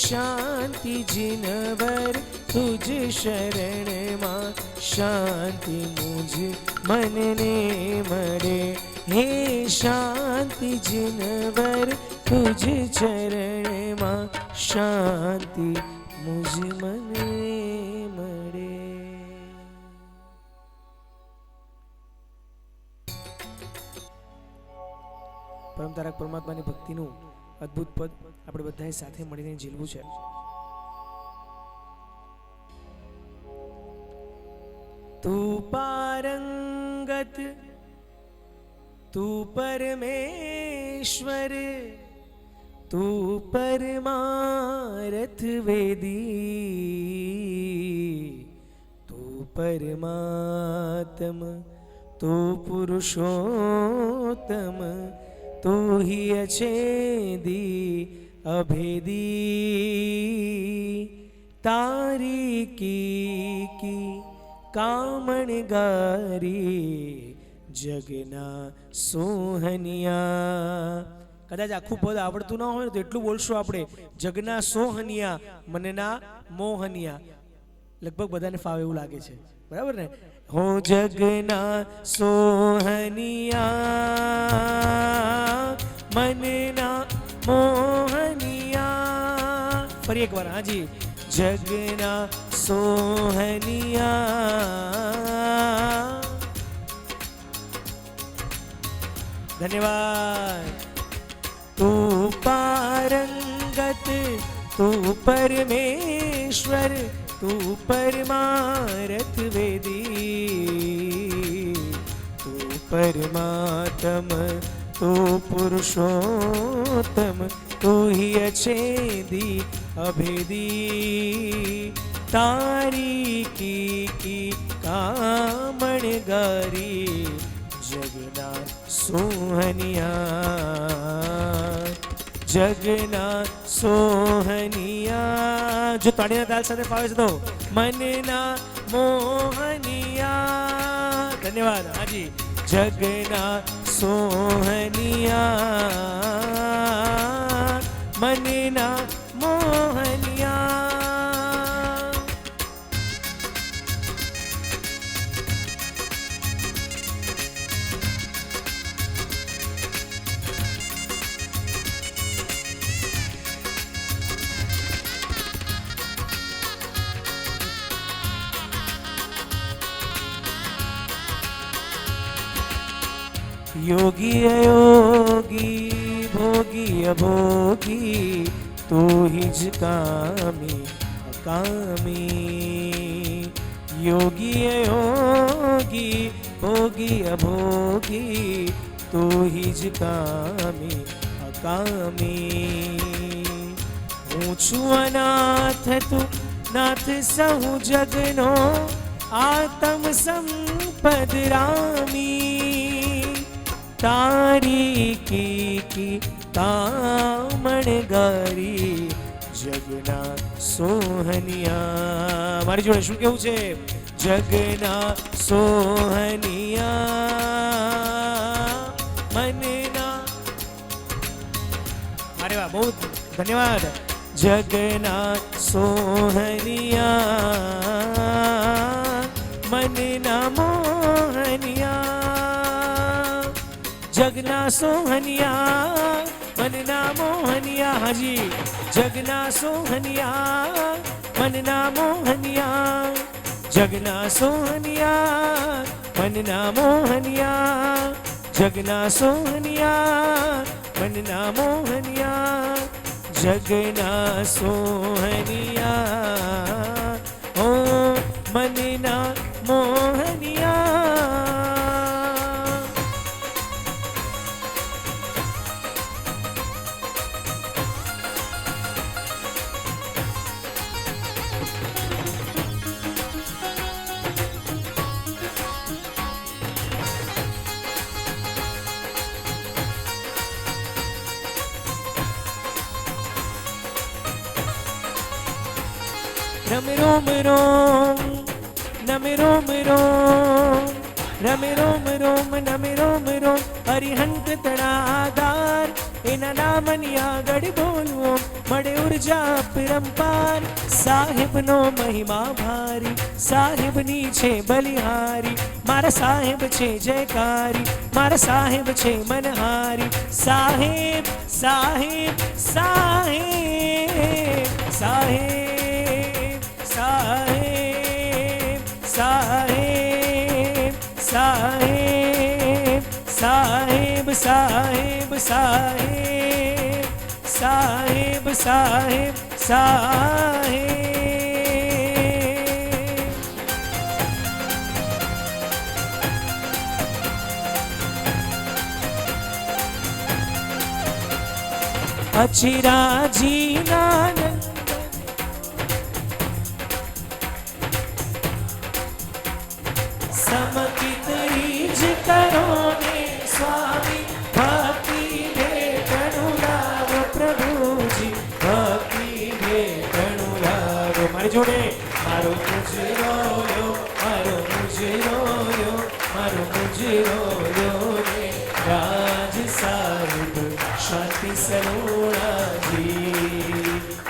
શાંતિ જીનવર તુજ શરણમાં શાંતિ મુજ મનને મળે. હે શાંતિ જીનવર તુજ ચરણમાં શાંતિ મુજ મનને મળે. પરમ તારક પરમાત્માની ભક્તિનું અદ્ભુત પદ આપણે બધાએ સાથે મળીને ઝીલવું છે. તું પારંગત તું પરમેશ્વર તું પરમારથ વેદી. તું પરમાત્મ તું પુરુષોત્તમ તું હિ અછેદી અભેદી. તારી કી કામણગારી જગના સોહનિયા. કદાચ આખું પદ આવડતું ના હોય તો એટલું બોલશું આપણે. જગના સોહનિયા મનના મોહનિયા. લગભગ બધાને ફાવે એવું લાગે છે, બરાબર ને? હો જગના સોહનિયા મનના મોહનિયા. ફરી એક વાર. હાજી. જગના સોહનિયા. ધન્યવાદ. તું પારંગત તું પરમેશ્વર તું પરમારથ વેદી. તું પરમાત્મ તું પુરુષોત્તમ તું હિ અછેદી અભેદી. તારી કી કામણગારી જગના સોહનિયા. જગના સોહનિયા. જો તાળીના તાલ સાથે ફાવે છે તો મનના મોહનિયા. ધન્યવાદ. હાજી. જગના સોહનિયા મનના મોહનિયા. योगी अयोगी भोगी अभोगी तू ही ज कामी अकामी. योगी अयोगी भोगी अभोगी तू ही ज कामी अकामी. હું છું અનાથ તું નાથ સહુ જગનો આતમ સંપદ રામી. તારી કી કામણ ગારી જગના સોહનિયા. મારી જોડે શું કેવું છે? જગના સોહનિયા મનના. અરે વાહ, બહુ ધન્યવાદ. જગના સોહનિયા મનના મોહનિયા. જગના સોહનિયા મનના મોહનિયા. હાજી. જગના સોહનિયા મનના મોહનિયા. જગના સોહનિયા મનના મોહનિયા. જગના સોહનિયા મનના મોહનિયા. જગના સોહનિયા ઓ મનના મોહનિયા. રમ રોમ રોમ નમે રોમ રોમ રમે રોમ રોમ નમે રોમ રોમ. હરિહંત તણાધાર એના નામની આગળ બોલવું મળે ઉર્જા પરંપાર. સાહેબનો મહિમા ભારી સાહેબની છે બલિહારી. મારા સાહેબ છે જયકારી મારા સાહેબ છે મનહારી. સાહેબ સાહેબ સાહેબ સાહેબ સાહેબ સાહેબ સાહેબ સાહેબ સાહેબ સાહેબ સાહેબ સાહેબ સાહેબ. અચિરાજી નાનંદ સમકિત જ કરો ને સ્વામી. ભક્તિ ભેટનું લાવ પ્રભુજી ભક્તિ ભેટનું લાવ. મારી જોડે મારો મુજરોયો મારો મુજરોયો મારો મુજરોયો રે રાજ સાહેબ શાંતિ સરોણાજી.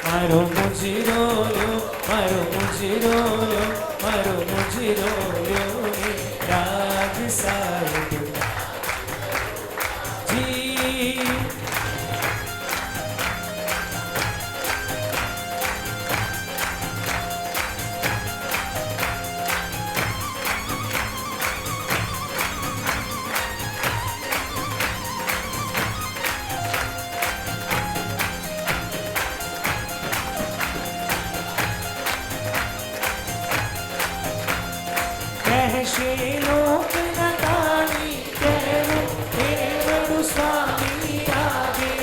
મારો મુજરોયો મારો મુજરોયો મારો મુજરોયો રે રાજ સાહેબ જી. કહેશે લોક નતાણી કહેવું કેવડું સ્વામી આગે.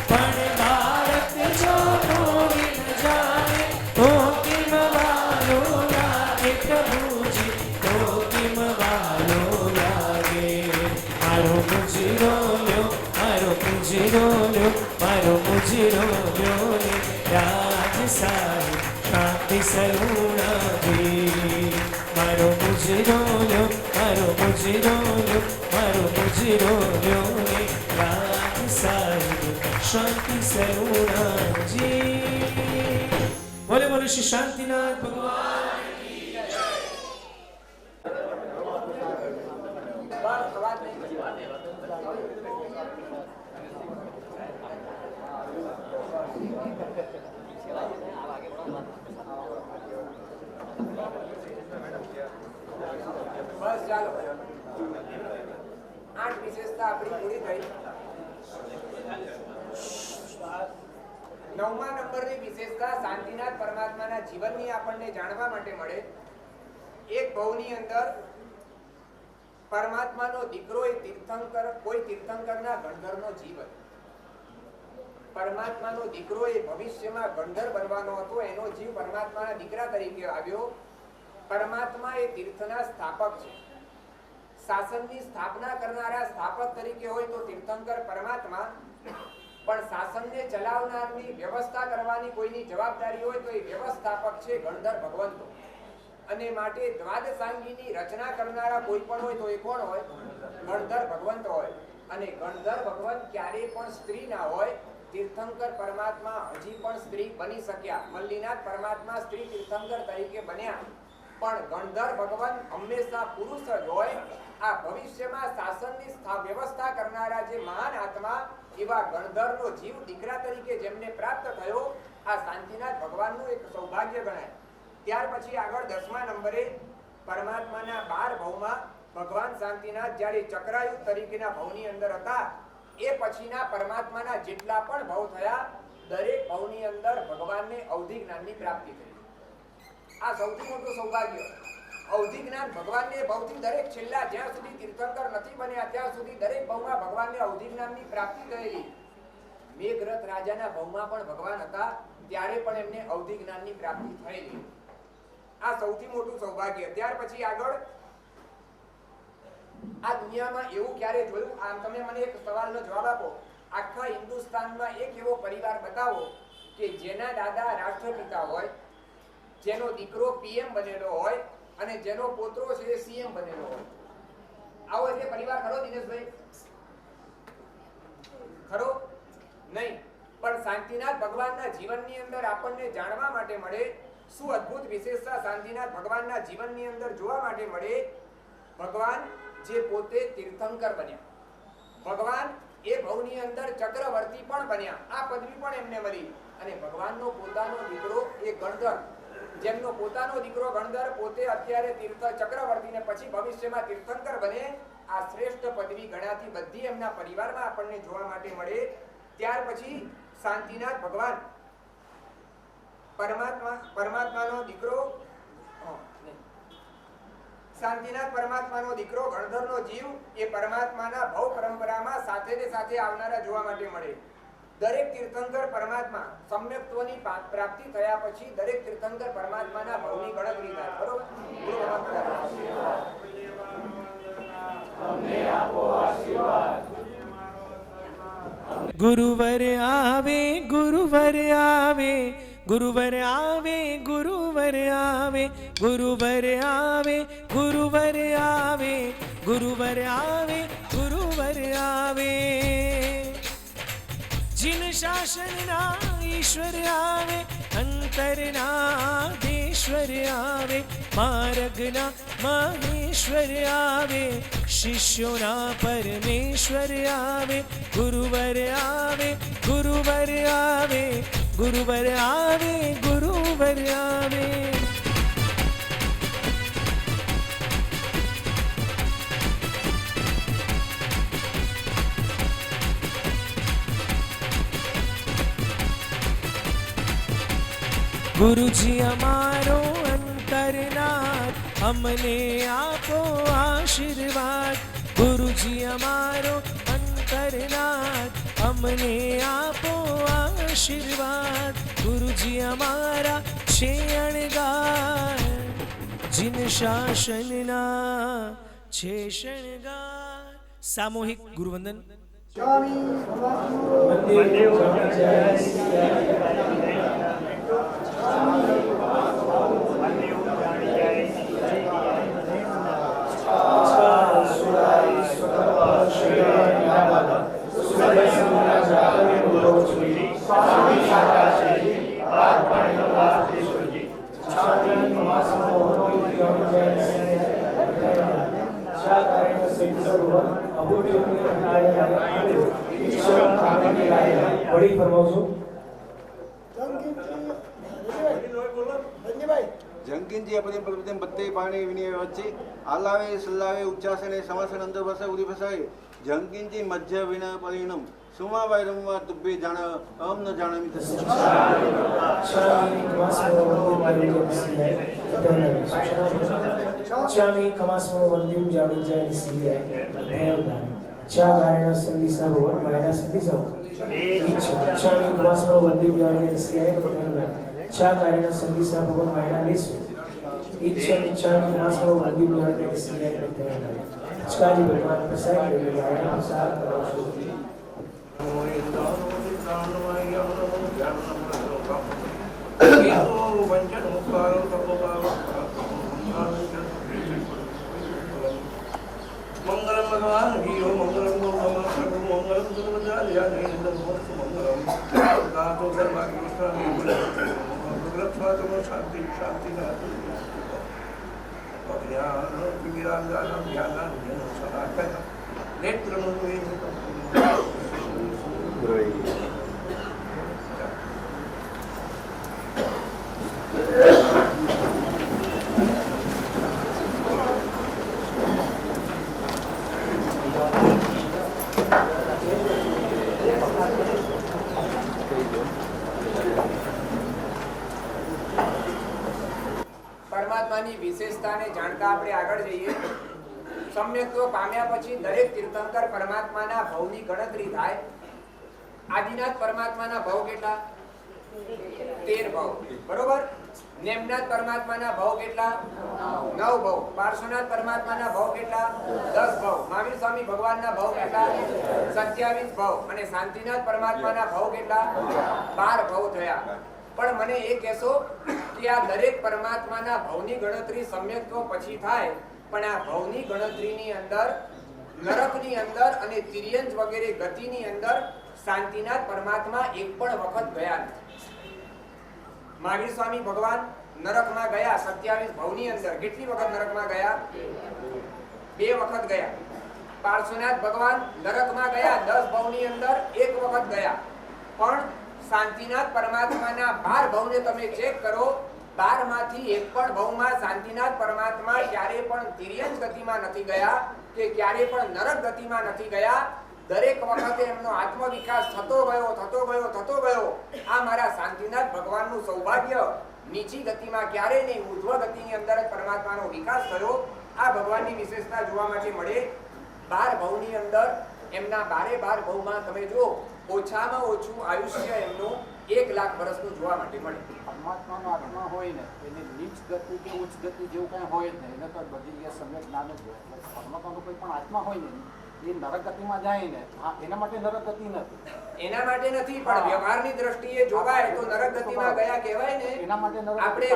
પણ બાળક જો મોડી ન જાણે તો કેમ વાલો લાગે પ્રભુજી તો કેમ વાલો લાગે. મારો મુજરોયો મારો મુજરોયો મારો મુજરોયો રે રાજ સાહેબ શાંતિ સલુણાજી મારો મુજરો લ્યો મારો મુજરો લ્યો મારો મુજરો લ્યો ને રાખ સાહેબ શાંતિ સલુણાજી બોલે બોલે શ્રી શાંતિનાથ ભગવાન બસ અવાજ નહીં બસ ચાલો 8 વિશેષતા આપણી પૂરી થઈ 9મા નંબરની વિશેષતા શાંતિનાથ પરમાત્માના જીવનની આપણને જાણવા માટે મળે એક ભવની અંદર પરમાત્માનો દીકરો એ તીર્થંકર કોઈ તીર્થંકરના ગણધરનો જીવ હતો પરમાત્માનો દીકરો એ ભવિષ્યમાં ગણધર બનવાનો હતો એનો જીવ પરમાત્માના દીકરા તરીકે આવ્યો પરમાત્મા એ તીર્થના સ્થાપક છે શાસનની સ્થાપના કરનારા સ્થાપક તરીકે હોય તો તીર્થંકર પરમાત્મા પણ શાસનને ચલાવનારની વ્યવસ્થા કરવાની કોઈની જવાબદારી હોય તો એ વ્યવસ્થાપક છે ગણધર ભગવંતો અને માટે દ્વાદશાંગીની રચના કરનારા કોઈ પણ હોય તો એ કોણ હોય ગણધર ભગવંત હોય અને ગણધર ભગવંત ક્યારેય પણ સ્ત્રી ના હોય તીર્થંકર પરમાત્મા હજી પણ સ્ત્રી બની શક્યા મલ્લીનાથ પરમાત્મા સ્ત્રી તીર્થંકર તરીકે બન્યા પણ ગણધર ભગવાન હંમેશા પુરુષ જ હોય આ ભવિષ્યમાં શાસનની વ્યવસ્થા કરનારા જે મહાન આત્મા એવા ગણધરનો જીવ દીકરા તરીકે જેમને પ્રાપ્ત થયો આ શાંતિનાથ ભગવાનનું એક સૌભાગ્ય ગણાય ત્યાર પછી આગળ 10મા નંબરે પરમાત્માના 12 ભવમાં ભગવાન શાંતિનાથ જ્યારે ચક્રાયુગ તરીકેના ભવની અંદર હતા એ પછીના પરમાત્માના જેટલા પણ ભવ થયા દરેક ભવની અંદર ભગવાનને અવધિ જ્ઞાનની પ્રાપ્તિ થઈ આ સૌથી મોટું સૌભાગ્ય અવધિ જ્ઞાન ભગવાનને ભવથી દરેક છેલ્લા જ્યાં સુધી તીર્થંકર નથી બન્યા ત્યાં સુધી દરેક ભવમાં ભગવાનને અવધિ જ્ઞાનની પ્રાપ્તિ થયેલી મેઘરથ રાજાના ભવમાં પણ ભગવાન હતા ત્યારે પણ એમને અવધિ જ્ઞાનની પ્રાપ્તિ થયેલી આ સૌથી મોટું સૌભાગ્ય ત્યાર પછી આગળ આ દુનિયામાં એવું ક્યારે જોયું આમ તમે મને એક સવાલનો જવાબ આપો આખા હિન્દુસ્તાનમાં એક એવો પરિવાર બતાવો કે જેના દાદા રાષ્ટ્રપિતા હોય જેનો દીકરો પીએમ બનેલો હોય અને જેનો પોતરો છે એ સીએમ બનેલો હોય આવો એટલે પરિવાર ખરો દિનેશભાઈ ખરો નહીં પણ શાંતિનાથ ભગવાનના જીવનની અંદર આપણને જાણવા માટે મળે શું અદ્ભુત વિશેષતા શાંતિનાથ ભગવાનના જીવનની અંદર જોવા માટે મળે ભગવાન જે પોતે તીર્થંકર બન્યા ભગવાન એ ભવની અંદર ચક્રવર્તી પણ બન્યા આ પદવી પણ એમને મળી અને ભગવાનનો પોતાનો દીકરો એ ગણધર જેમનો પોતાનો દીકરો ગણધર પોતે અત્યારે તીર્થ ચક્રવર્તી ને પછી ભવિષ્યમાં તીર્થંકર બને આ શ્રેષ્ઠ પદવી ગણાતી બધી એમના પરિવારમાં આપણને જોવા માટે મળે ત્યાર પછી શાંતિનાથ ભગવાન પરમાત્માનો દીકરો શાંતિનાથ પરમાત્માનો દીકરો ગણધરનો જીવ એ પરમાત્માના ભવ પરંપરામાં સાથે ને સાથે આવનારા જોવા માટે મળે દરેક તીર્થંકર પરમાત્મા સમ્યક્ત્વની પ્રાપ્તિ થયા પછી દરેક તીર્થંકર પરમાત્માના ભવની ગણતરી થાય બરોબર ગુરુવર આવે ગુરુવર આવે ગુરુવર આવે ગુરુવર આવે ગુરુવર આવે ગુરુવર આવે ગુરુવર આવે ગુરુવર આવે जिन शासनना ईश्वर आवे अंतरना देश्वर आवे मार्गना महेश्वर आवे शिष्योना परमेश्वर आवे गुरुवर આવે ગુરુવર આવે ગુરુવર આવે ગુરુવર આવે गुरुजी અમારો અંતરનાથ અમને આપો આશીર્વાદ ગુરુજી અમારો અંતરનાથ અમને આપો આશીર્વાદ ગુરુજી અમારા છે અણગાર જીન શાસનના છે શણગાર સામૂહિક ગુરુવંદન સ્વામી વળી ફરમાવશો. જંકિનજી अपने प्रभुतेम बत्ते पाणी विनय वच्चे आलावे सल्लावे उच्चासने समासन अंतर भाषा उदी भाषाए जंकिनजी मध्य विना परिणम सुमा वैरमवा तुब्बे जान अहम न जानामि तस्य ચામી કમાસનો વંદ્યમ જાણી જાય સિયાય ભેવદાન ચા ગાયના સંદિસા ભવન માયના સંદિસા ચામી કમાસનો વંદ્યમ જાણી સિયાય ભેવદાન ચા ગાયના સંદિસા ભવન માયના લેસુ ઈચ્છા ચામી કમાસનો વંદ્યમ જાણી સિયાય ભેવદાન ચકાજી ભગવાન પ્રસાદ દેવી ગાયના પ્રસાદ કરાવશો. मंगलम भगवान वीरो मंगलम गोमंगलम प्रभु मंगलम सर्वदार्यानि नमोस्तु मंगलम दातो सर्वाग्निष्ठानि भगवत्पादम शांति शांति दातु अज्ञान विरागानं ज्ञानं सदाकय नेत्रमनुवे પરમાત્માની વિશેષતાને જાણતા આપણે આગળ જઈએ. સમ્યક્ત્વ પામ્યા પછી દરેક તીર્થંકર પરમાત્માના ભવની ગણતરી થાય. આદિનાથ પરમાત્માના ભવ કેટલા? 13 ભવ, બરોબર. નેમનાથ પરમાત્માના ભવ કેટલા? 9 ભવ. પાર્શ્વનાથ પરમાત્માના ભવ કેટલા? 10 ભવ. મહાવીર સ્વામી ભગવાનના ભવ કેટલા? 27 ભવ. અને શાંતિનાથ પરમાત્માના ભવ કેટલા? 12 ભવ થયા. પણ મને એ કહેશો કે આ દરેક પરમાત્માના ભવની ગણતરી સમ્યક્ત્વ પછી થાય, પણ આ ભવની ગણતરીની અંદર નરકની અંદર અને તિર્યંજ વગેરે ગતિની અંદર શાંતિનાથ પરમાત્મા એક પણ વખત ગયા નથી. મહાવીર સ્વામી ભગવાન નરકમાં ગયા 27 ભવની અંદર. કેટલી વખત નરકમાં ગયા? 2 વખત ગયા. પાર્શ્વનાથ ભગવાન નરકમાં ગયા 10 ભવની અંદર 1 વખત ગયા. પણ શાંતિનાથ પરમાત્માના 12 ભવને તમે ચેક કરો, 12 માંથી એક પણ ભવમાં શાંતિનાથ પરમાત્મા ક્યારે પણ તિર્યંજ ગતિમાં નથી ગયા કે ક્યારે પણ નરક ગતિમાં નથી ગયા. દરેક વખતે એમનો આત્મ વિકાસ થતો ગયો. આ મારા શાંતિનાથ ભગવાનનું સૌભાગ્ય. નીચી ગતિમાં ક્યારે નહીં, ઉર્ધ્વ ગતિની અંદર જ પરમાત્માનો વિકાસ થયો. આ ભગવાનની વિશેષતા જોવા માટે મળે. 12 ભવની અંદર એમના 12 ભવમાં તમે જો ઓછામાં ઓછું આયુષ્ય એમનું 1 લાખ વર્ષનું જોવા માટે મળે. પરમાત્માનો આત્મા હોય ને એને નીચ ગતિ કે ઉચ્ચ ગતિ જેવું કઈ હોય જ નહીં. એને તો બધી જગ્યાએ સમ્યક જ્ઞાન જ હોય. પરમાત્માનો કોઈ પણ આત્મા હોય ને એ નરક ગતિમાં જાય ને, હા, એના માટે નરક ગતિ નથી. એના માટે નથી, પણ વ્યવહારની દ્રષ્ટિએ જોવાય તો નરક ગતિમાં ગયા કહેવાય ને. એના માટે નરક આપણે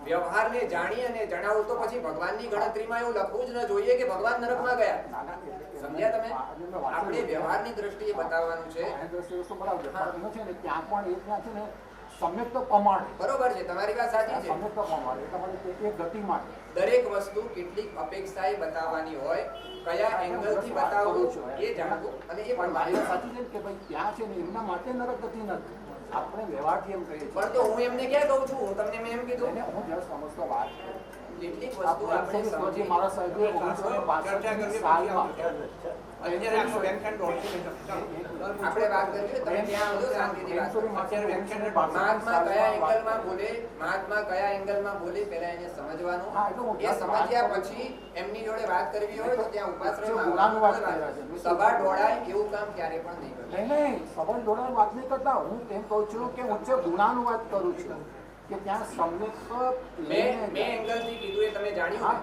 વ્યવહારને જાણી અને જણાવું તો પછી ભગવાનની ગણતરીમાં એવું લખવું જ ન જોઈએ કે ભગવાન નરકમાં ગયા. સમજ્યા તમે? આપણે વ્યવહારની દ્રષ્ટિએ બતાવવાનું છે. બરાબર છે ને, ત્યાં પણ એ ત્યાં છે ને સમ્યક તો પ્રમાણે. બરોબર છે, તમારી વાત સાચી છે. સમ્યક તો પ્રમાણે એટલા માટે એ ગતિ માટે દરેક વસ્તુ કેટલીક અપેક્ષાએ બતાવવાની હોય, કયા એંગલથી બતાવવું એ જાણવું અને એ પણ મારી વાત સાચી છે કે ભાઈ ત્યાં છે ને એમના માટે નરક ગતિ નથી. આપણે વ્યવહારથી એમ કહીએ છીએ. પણ તો હું એમને ક્યાં કહું છું? હું તમને મેં એમ કીધું એને હું જરા સમજતો વાત કેટલીક વસ્તુ આપણે સમજી મારા સાહેબે 1962 સાલમાં આપણે વાત કરીએ. તમે ત્યાં આવજો, શાંતિથી વાત કરો. મહાત્મા કયા એંગલમાં બોલે પહેલા એને સમજવાનું. એ સમજ્યા પછી એમની જોડે વાત કરવી હોય તો ત્યાં ઉપાશ્રયમાં સભા દોડાય એવું કામ ક્યારે પણ નહીં કરે. નહીં, સબળ દોડાની વાત નહીં કરતા. હું એમ કહું છું કે ઉચ્ચ ગુણાનું વાત કરું છું કે ત્યાં સમ્યક મેં એંગલથી કીધું એ તમે જાણ્યું.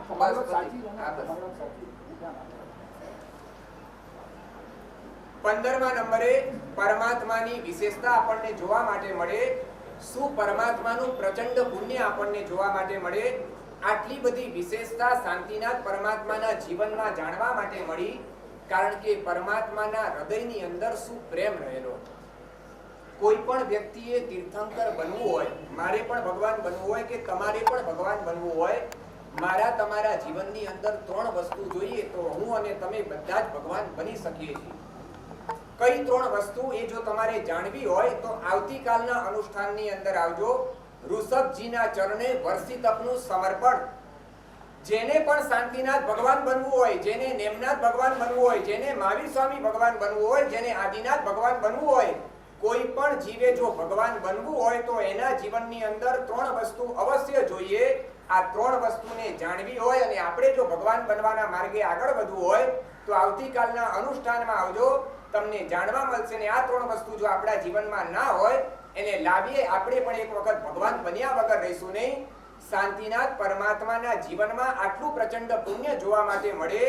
સાચી 15મા નંબરે પરમાત્માની વિશેષતા આપણને જોવા માટે મળે. શું પરમાત્માનું પ્રચંડ પુણ્ય આપણને જોવા માટે મળે. આટલી બધી વિશેષતા શાંતિનાથ પરમાત્માના જીવનમાં જાણવા માટે મળી, કારણ કે પરમાત્માના હૃદયની અંદર શું પ્રેમ રહેલો. કોઈ પણ વ્યક્તિએ તીર્થંકર બનવું હોય, મારે પણ ભગવાન બનવું હોય કે તમારે પણ ભગવાન બનવું હોય, મારા તમારા જીવનની અંદર 3 વસ્તુ જોઈએ તો હું અને તમે બધા જ ભગવાન બની શકીએ છીએ. કઈ 3 વસ્તુ એ જો તમારે જાણવી હોય તો આવતીકાલના અનુષ્ઠાનની અંદર આવજો. ઋષભજીના ચરણે વર્ષિત આપનું સમર્પણ. જેને પણ શાંતિનાથ ભગવાન બનવું હોય, જેને નેમનાથ ભગવાન બનવું હોય, જેને મહાવીર સ્વામી ભગવાન બનવું હોય, જેને આદિનાથ ભગવાન બનવું હોય, કોઈ પણ જીવે જો ભગવાન બનવું હોય તો એના જીવનની અંદર 3 વસ્તુ અવશ્ય જોઈએ. આ 3 વસ્તુને જાણવી હોય અને આપણે જો ભગવાન બનવાના માર્ગે આગળ વધવું હોય તો આવતીકાલના અનુષ્ઠાનમાં આવજો. તમને જાણવા મળશે ને આ 3 વસ્તુ જો આપણા જીવનમાં ના હોય એને લાવીએ આપણે પણ એક વખત ભગવાન બન્યા વગર રહીશું નહીં. શાંતિનાથ પરમાત્માના જીવનમાં આટલું પ્રચંડ પુણ્ય જોવા માટે મળે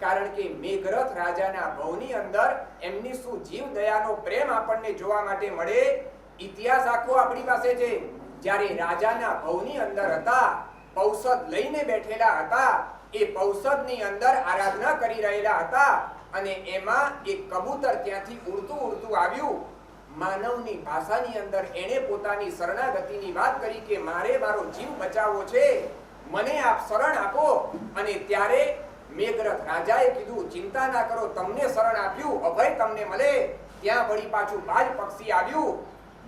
કારણ કે મેઘરથ રાજાના ભવની અંદર એમની શું જીવ દયાનો પ્રેમ આપણને જોવા માટે મળે. ઇતિહાસ આખો આપણી પાસે છે. જ્યારે રાજાના ભવની અંદર હતા, પૌષદ લઈને બેઠેલા હતા, એ પૌષદની અંદર આરાધના કરી રહેલા હતા અને એમાં એક કબૂતર ત્યાંથી ઉડતું આવ્યું. માનવની ભાષાની અંદર એણે પોતાની શરણાગતિની વાત કરી કે મારે મારો જીવ બચાવવો છે, મને આપ શરણ આપો. અને ત્યારે મેઘરથ રાજાએ કીધું ચિંતા ના કરો, તમને શરણ આપ્યું, અભય તમને મળે. ત્યાં વળી પાછું બાજ પક્ષી આવ્યું.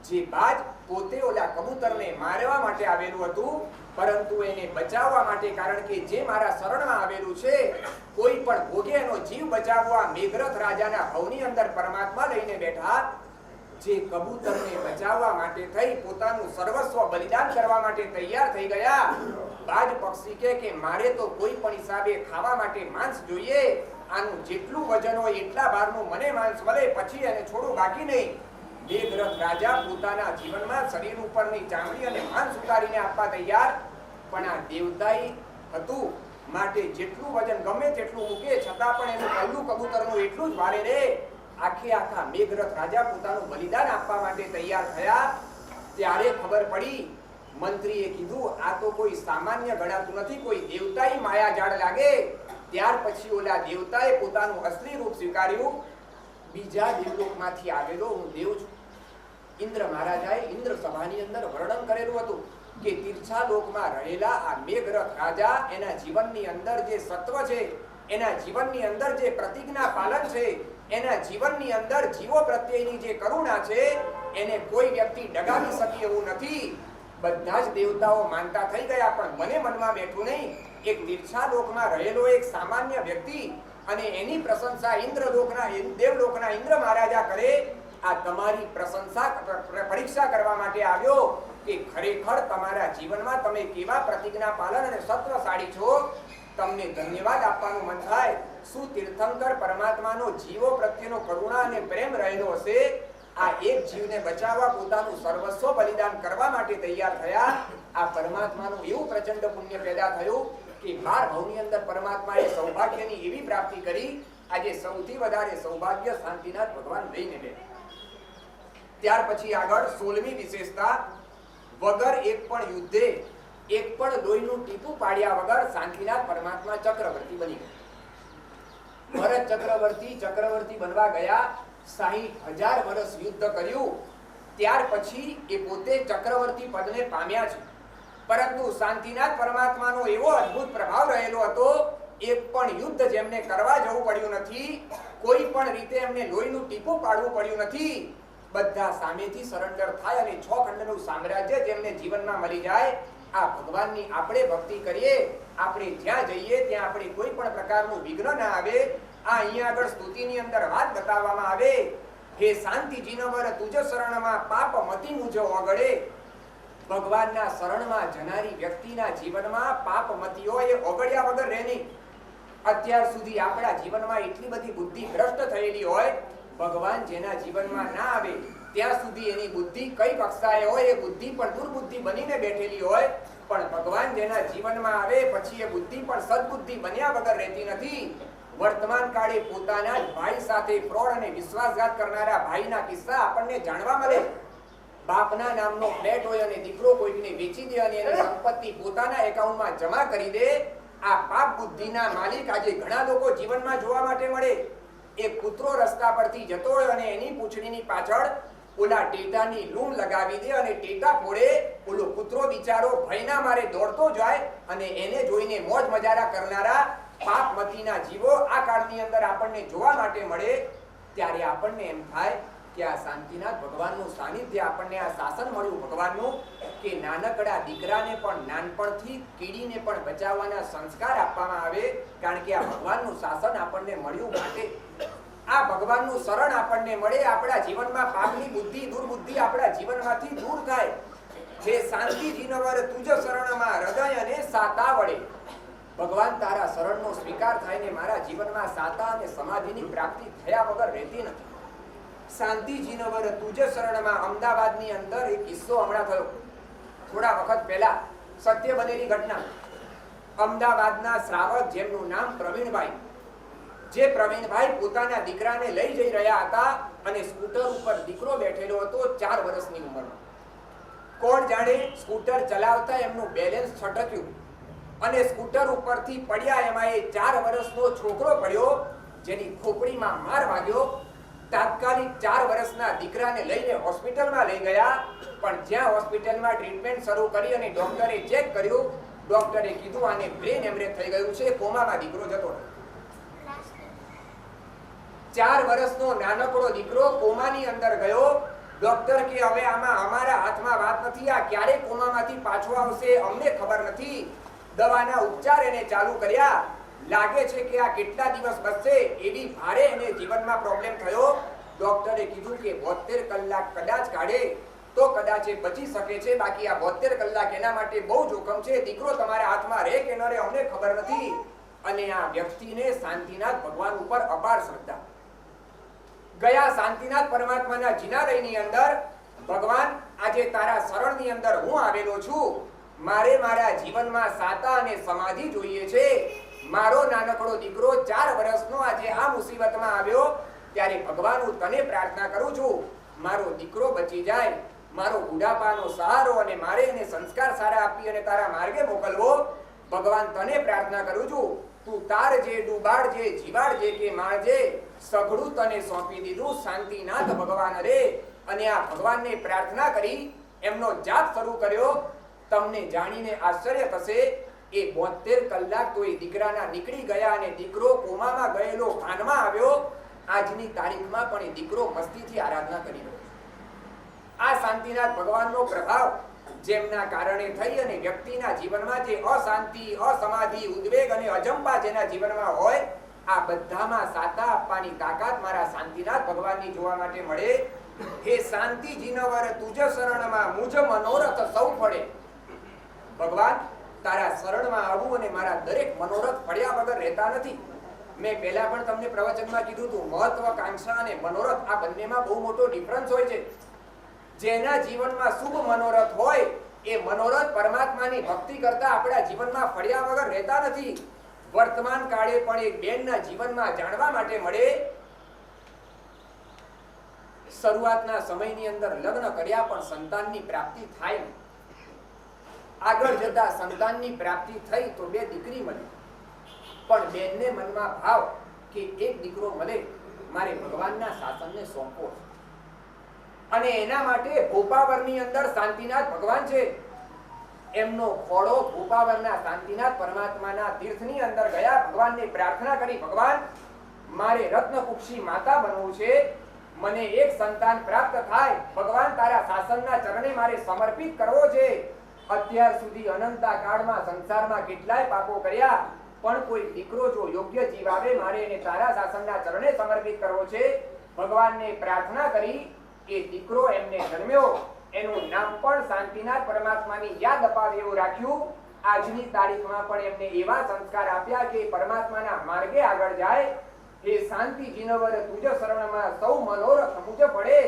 જે બાજ પોતે ઓલા કબૂતરને મારવા માટે આવેલું હતું પરંતુ એને બચાવવા માટે, કારણ કે જે મારા શરણમાં આવેલું છે કોઈ પણ ભોગે એનો જીવ બચાવવા મેઘરથ રાજાના ભવની અંદર પરમાત્મા લઈને બેઠા. જે કબૂતરને બચાવવા માટે થઈ પોતાનું સર્વસ્વ બલિદાન કરવા માટે તૈયાર થઈ ગયા. બાજ પક્ષી કે મારે તો કોઈ પણ હિસાબે ખાવા માટે માંસ જોઈએ, આનું જેટલું વજન હોય એટલા ભારનું મને માંસ મળે, પછી એને છોડું બાકી નહીં. મેઘરથ રાજા પોતાના જીવનમાં શરીર ઉપરની ચામડી અને માંસ ઉતારીને આપવા તૈયાર, પણ આ દેવતાઈ હતું માટે જેટલું વજન ગમે તેટલું મૂકે છતાં પણ એનું પહેલું કબૂતરનું એટલું જ ભારે રહે. આખા મેઘરથ રાજા પોતાનું બલિદાન આપવા માટે તૈયાર થયા. ત્યારે ખબર પડી, મંત્રીએ કીધું આ તો કોઈ સામાન્ય ગણાતું નથી, કોઈ દેવતાઈ માયાજાળ લાગે. ત્યાર પછી ઓલા દેવતાએ પોતાનું અસલી રૂપ સ્વીકાર્યું. બીજા દેવલોકમાંથી આવેલો હું દેવ છું. ઇન્દ્ર મહારાજાએ ઇન્દ્ર સભાની અંદર વર્ણન કરેલું હતું કે તીર્છા લોકમાં રહેલા આ મેઘરથ રાજા એના જીવનની અંદર જે સત્વ છે, એના જીવનની અંદર જે પ્રતિજ્ઞા પાલન છે, એના જીવનની અંદર જીવો પ્રત્યેની જે કરુણા છે એને કોઈ વ્યક્તિ ડગાવી શકે એવું નથી. બધા જ દેવતાઓ માનતા થઈ ગયા, પણ મને મનમાં બેઠું નહીં. એક તીર્છા લોકમાં રહેલો એક સામાન્ય વ્યક્તિ અને એની પ્રશંસા ઇન્દ્રલોકના દેવલોકના ઇન્દ્ર મહારાજા કરે. આ તમારી પ્રશંસા પરીક્ષા કરવા માટે આવ્યો કે ખરેખર તમારા જીવનમાં તમે કેવા પ્રતિજ્ઞા પાલન અને સત્વશાળી છો. તમને ધન્યવાદ આપવાનું મન થાય. શું તીર્થંકર પરમાત્માનો જીવો પ્રત્યેનો કરુણા અને પ્રેમ રહેલો હશે. આ એક જીવને બચાવવા પોતાનું સર્વસ્વ બલિદાન કરવા માટે તૈયાર થયા. આ પરમાત્માનું એવું પ્રચંડ પુણ્ય પેદા થયું કે 12 ભવની અંદર પરમાત્માએ સૌભાગ્યની એવી પ્રાપ્તિ કરી. આજે સૌથી વધારે સૌભાગ્ય શાંતિનાથ ભગવાન લઈને બેઠા. ત્યાર પછી આગળ 16મી વિશેષતા, વગર એક પણ યુદ્ધે એક પણ લોહીનું ટીપું પાડ્યા વગર શાંતિનાથ પરમાત્મા ચક્રવર્તી બની ગયા. ભરત ચક્રવર્તી બનવા ગયા. 60,000 વર્ષ યુદ્ધ કર્યું. ત્યાર પછી એ પોતે ચક્રવર્તી પદને પામ્યા છે. પરંતુ શાંતિનાથ પરમાત્માનો એવો અદ્ભુત પ્રભાવ રહેલો હતો, એક પણ યુદ્ધ જેમને કરવા જવું પડ્યું નથી, કોઈ પણ રીતે એમને લોહીનું ટીપું પાડવું પડ્યું નથી. બધા સામેથી સરેન્ડર થાય અને 6 ખંડનું સામ્રાજ્ય જેમને જીવનમાં મળી જાય. આ ભગવાનની આપણે ભક્તિ કરીએ, આપણે જ્યાં જઈએ ત્યાં આપણે કોઈ પણ પ્રકારનું વિઘ્ન ના આવે. આ અહીંયા આગળ સ્તુતિની અંદર વાત બતાવવામાં આવે, હે શાંતિ જીનવર તુજ શરણમાં પાપ મતિ મુજ ઓગળે. ભગવાનના શરણમાં જનારી વ્યક્તિના જીવનમાં પાપ મતિ હોય એ ઓગળ્યા વગર રહે નહીં. અત્યાર સુધી આપણા જીવનમાં એટલી બધી બુદ્ધિ ભ્રષ્ટ થયેલી હોય, ભગવાન જેના જીવનમાં ના આવે ત્યાં સુધી એની બુદ્ધિ કઈ કક્ષાએ હોય એ બુદ્ધિ પણ દુર્બુદ્ધિ બનીને બેઠેલી હોય. પણ ભગવાન જેના જીવનમાં આવે પછી એ બુદ્ધિ પણ સદબુદ્ધિ બન્યા વગર રહેતી નથી. વર્તમાન કાળે પોતાના જ ભાઈ સાથે ફ્રોડ અને વિશ્વાસઘાત કરનારા ભાઈના કિસ્સા આપણને જાણવા મળે. બાપના નામનો ફ્લેટ હોય અને દીકરો કોઈકને વેચી દે અને એની સંપત્તિ પોતાના એકાઉન્ટમાં જમા કરી દે. આ પાપ બુદ્ધિના માલિક આજે ઘણા લોકો જીવનમાં જોવા માટે મળે. એક કૂતરો રસ્તા પરથી જતો હોય અને એની પૂંછડીની પાછળ ઓલા ટેટાની લૂમ લગાવી દે અને ટેટા ફોડે, ઓલો કૂતરો બિચારો ભયના મારે દોડતો જાય અને એને જોઈને મોજ મજારા કરનારા પાપમતીના જીવો આ કાળની અંદર આપણને જોવા માટે મળે, ત્યારે આપણને એમ થાય કે આ શાંતિનાથ ભગવાનનું સાનિધ્ય, આપણને આ શાસન મળ્યું ભગવાનનું, કે નાનકડા દીકરાને પણ નાનપણથી કીડીને પણ બચાવવાના સંસ્કાર આપવામાં આવે, કારણ કે આ ભગવાનનું શાસન આપણને મળ્યું માટે. આ ભગવાનનું શરણ આપણને મળે, આપણા જીવનમાં પાપની બુદ્ધિ દુર્બુદ્ધિ આપણા જીવનમાંથી દૂર થાય. જે શાંતિજીનો વર તુજ શરણમાં હૃદય અને સાતા વડે, ભગવાન તારા શરણનો સ્વીકાર થાય ને મારા જીવનમાં સાતા અને સમાધિની પ્રાપ્તિ થયા વગર રહેતી નથી. શાંતિજીનો વર તુજ શરણમાં. અમદાવાદની અંદર એક કિસ્સો હમણાં થયો થોડા વખત પહેલા, સત્ય બનેલી ઘટના. અમદાવાદના શ્રાવક જેમનું નામ પ્રવીણભાઈ, જે પ્રવીણભાઈ પોતાના દીકરાને લઈ જઈ રહ્યા હતા અને સ્કૂટર ઉપર દીકરો બેઠેલો હતો 4 વર્ષની ઉંમરમાં. કોણ જાણે સ્કૂટર ચલાવતા એમનું બેલેન્સ છટક્યું અને સ્કૂટર ઉપરથી પડ્યા. એમાં એ 4 વર્ષનો છોકરો પડ્યો, જેની ખોપડીમાં માર વાગ્યો. તાત્કાલિક 4 વર્ષના દીકરાને લઈને હોસ્પિટલમાં લઈ ગયા, પણ જ્યાં હોસ્પિટલમાં ટ્રીટમેન્ટ શરૂ કરી અને ડોક્ટરે ચેક કર્યું, ડોક્ટરે કીધું આને બ્રેન હેમરેજ થઈ ગયું છે, કોમામાં દીકરો જતો રહ્યો. 4 વર્ષનો નાનકડો દીકરો કોમાની અંદર ગયો. ડોક્ટર કે હવે આમાં અમારા હાથમાં વાત નથી, આ ક્યારે કોમામાંથી પાછો આવશે અમને ખબર નથી. દવાના ઉપચાર એને ચાલુ કર્યા. લાગે છે કે આ કેટલા દિવસ બચશે એવી ભારે એને જીવનમાં પ્રોબ્લેમ થયો. ડોક્ટરે કીધું કે 72 કલાક કદાચ કાઢે તો કદાચ એ બચી શકે છે, બાકી આ 72 કલાક એના માટે બહુ જોખમ છે. દીકરો તમારા હાથમાં રહે કે ન રહે અમને ખબર નથી. અને આ વ્યક્તિને શાંતિનાથ ભગવાન ઉપર અપાર શ્રદ્ધા. ગયા શાંતિનાથ પરમાત્માના જિનાલયની અંદર, ભગવાન આજે તારા શરણની અંદર હું આવેલો છું, મારે મારા જીવનમાં સાતા અને સમાધિ જોઈએ છે. મારો નાનકડો દીકરો 4 વર્ષનો આજે આ મુસીબતમાં આવ્યો, ત્યારે ભગવાન હું તને પ્રાર્થના કરું છું મારો દીકરો બચી જાય, મારો બુઢાપાનો સહારો, અને મારે એને સંસ્કાર સારા આપી અને તારા માર્ગે મોકલવો. ભગવાન તને પ્રાર્થના કરું છું, તું તારજે, ડૂબાડજે, જીવાડજે કે મારજે, સઘળું તને સોંપી દીધું શાંતિનાથ ભગવાન રે. અને આ ભગવાનને પ્રાર્થના કરી એમનો જાપ શરૂ કર્યો. તમને જાણીને આશ્ચર્ય થશે, એ 72 કલાક તો એ દીકરાના નીકળી ગયા અને દીકરો કોમામાં ગયેલો ભાનમાં આવ્યો. આજની તારીખમાં પણ એ દીકરો મસ્તીથી આરાધના કરી રહ્યો. આ શાંતિનાથ ભગવાનનો પ્રભાવ જેમના કારણે થઈ અને વ્યક્તિના જીવનમાં જે અશાંતિ, અસમાધિ, ઉદ્વેગ અને અજંપા જેના જીવનમાં હોય, આ બધામાં સાતા આપવાની તાકાત મારા શાંતિનાથ ભગવાનની જોવા માટે મળે. હે શાંતિજીનો વર તુજ શરણમાં, મુજ મનોરથ સૌ ફળે. ભગવાન તારા શરણમાં આવું અને મારા દરેક મનોરથ ફળ્યા વગર રહેતા નથી. મેં પહેલા પણ તમને પ્રવચનમાં કીધું હતું, મહત્વાકાંક્ષા અને મનોરથ આ બંનેમાં બહુ મોટો ડિફરન્સ હોય છે. જેના જીવનમાં શુભ મનોરથ હોય એ મનોરથ પરમાત્માની ભક્તિ કરતા આપણા જીવનમાં ફળ્યા વગર રહેતા નથી. વર્તમાન કાળે પણ એક બેનના જીવનમાં જાણવા માટે મળે, શરૂઆતના સમયની અંદર લગ્ન કર્યા પણ સંતાનની પ્રાપ્તિ થાય નહીં. આગળ જતા સંતાનની પ્રાપ્તિ થઈ તો 2 દીકરી મળી, પણ બેનને મનમાં ભાવ કે એક દીકરો મળે, મારે ભગવાનના શાસનને સોંપવો છે. અને એના માટે ભોપાવરની અંદર શાંતિનાથ ભગવાન છે, એમનો ખોળો ભોપાવરના શાંતિનાથ પરમાત્માના તીર્થની અંદર ગયા. ભગવાનને પ્રાર્થના કરી, ભગવાન મારે રત્નકુક્ષી માતા બનવું છે, મને એક સંતાન પ્રાપ્ત થાય. ભગવાન તારા શાસનના ચરણે મારે સમર્પિત કરવો છે. અત્યાર સુધી અનંતા કાળમાં સંસારમાં કેટલાય પાપો કર્યા, પણ કોઈ દીકરો જો યોગ્ય જીવ આવે, મારે એને તારા શાસનના ચરણે સમર્પિત કરવો છે. ભગવાનને પ્રાર્થના કરી, એ દીકરો એમને જન્મ્યો. એનું નામ પણ શાંતિનાથ પરમાત્માની યાદ અપાવે એવું રાખ્યું. આજની તારીખમાં પણ એમને એવા સંસ્કાર આપ્યા કે પરમાત્માના માર્ગે આગળ જાય. એ શાંતિજીનો વર તુજ શરણમાં સૌ મનોરથ મુજ પડે.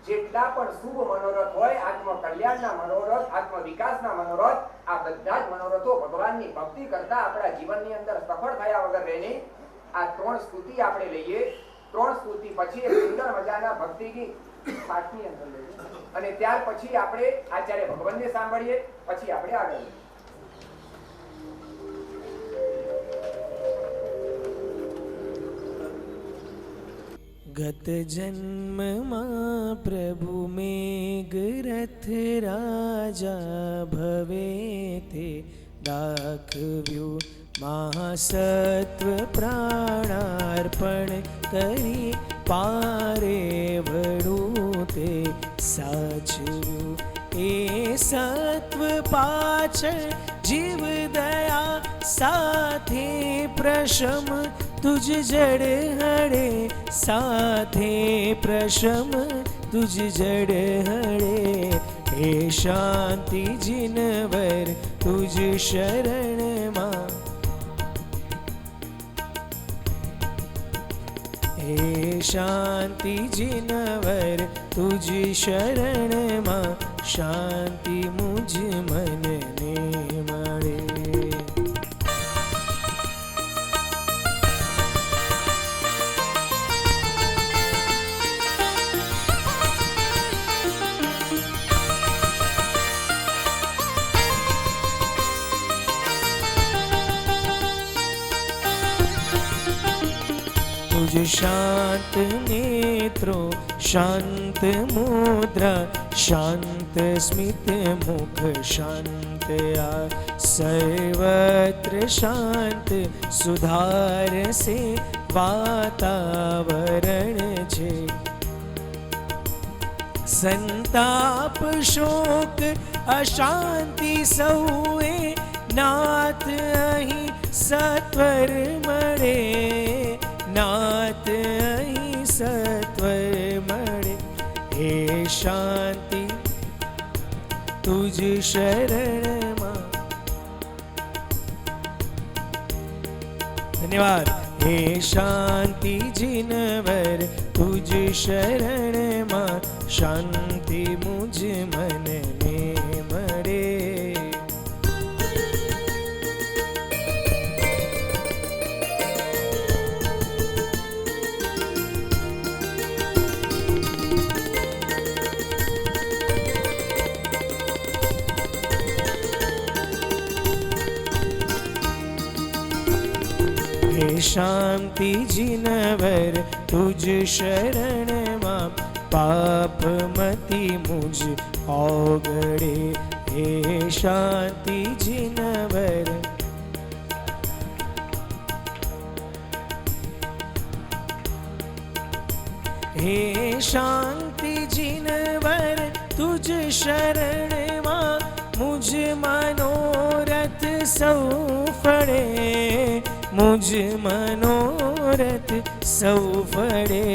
જેટલા પણ શુભ મનોરથ હોય, આત્મ કલ્યાણના મનોરથ, આત્મ વિકાસના મનોરથ, આ બધા જ મનોરથો ભગવાનની ભક્તિ કરતા આપણા જીવનની અંદર સફળ થયા વગર રહે નહીં. આ 3 સ્તુતિ આપણે લઈએ. 3 સ્તુતિ પછી એક સુંદર મજાના ભક્તિ ગીત પાઠની અંદર લઈએ અને ત્યાર પછી આપણે આચાર્ય ભગવાનને સાંભળીએ, પછી આપણે આગળ લઈએ. ગત જન્મમાં પ્રભુ મેઘરથ રાજા ભવે તે દાખવ્યું મહાસત્વ પ્રાણાર્પણ કરી પારે વડું તે સાચવ્યું એ સત્વ પાછળ જીવ દયા સાથે પ્રશમ તુજ જડ હડે સાથે પ્રશમ તુજ જડ હડે હે શાંતિ જીનવર તુજ શરણમાં હે શાંતિ જીનવર તુજ શરણમાં શાંતિ મુજ મનને મળે. तुझ शांत नेत्रो शांत मुद्रा शांत स्मित मुख शांत आ सर्वत्र शांत सुधार से वातावरण छे. संताप शोक अशांति सौए नाथ अहीं सत्वर मळे नाथ अहीं सत्वर मळे हे शांति तुझ शरणમાં. ધન્યવાદ. હે શાંતિ જીનવર તુજ શરણમાં શાંતિ મુજ મનને મળે. हे शांति जिनवर तुझ शरणમાં पाप मति मुझ ओगड़े. हे शांति जिनवर हे शांति जिनवर तुझ शरणમાં मुझ मनोरथ सौ फळे मुझ मनोरथ सौ फळे.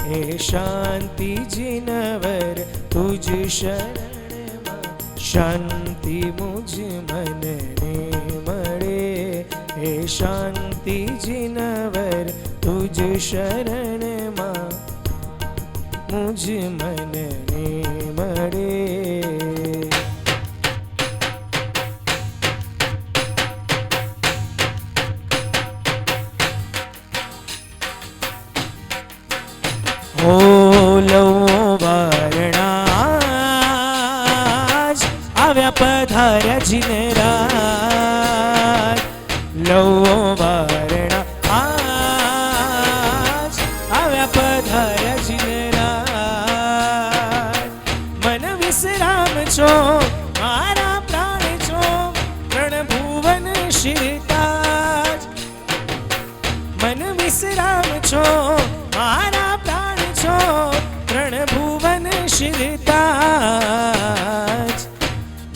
हे शांति जिनवर तुझ शरणમાં शांति मुझ मनने મળે. हे शांति जिनवर तुझ शरणમાં मुझ मनने મળે. हो लो वारणाज આવ્યા પધાર્યા જીનરાજ. લો વારણા આજ આવ્યા પધાર્યા જીનરાજ. મન વિશ્રામ છો મારા પ્રાણ છો રણભુવન શિરતાજ. મન વિશ્રામ છો મારા પ્રાણ છો રણભુવન શિરતાજ.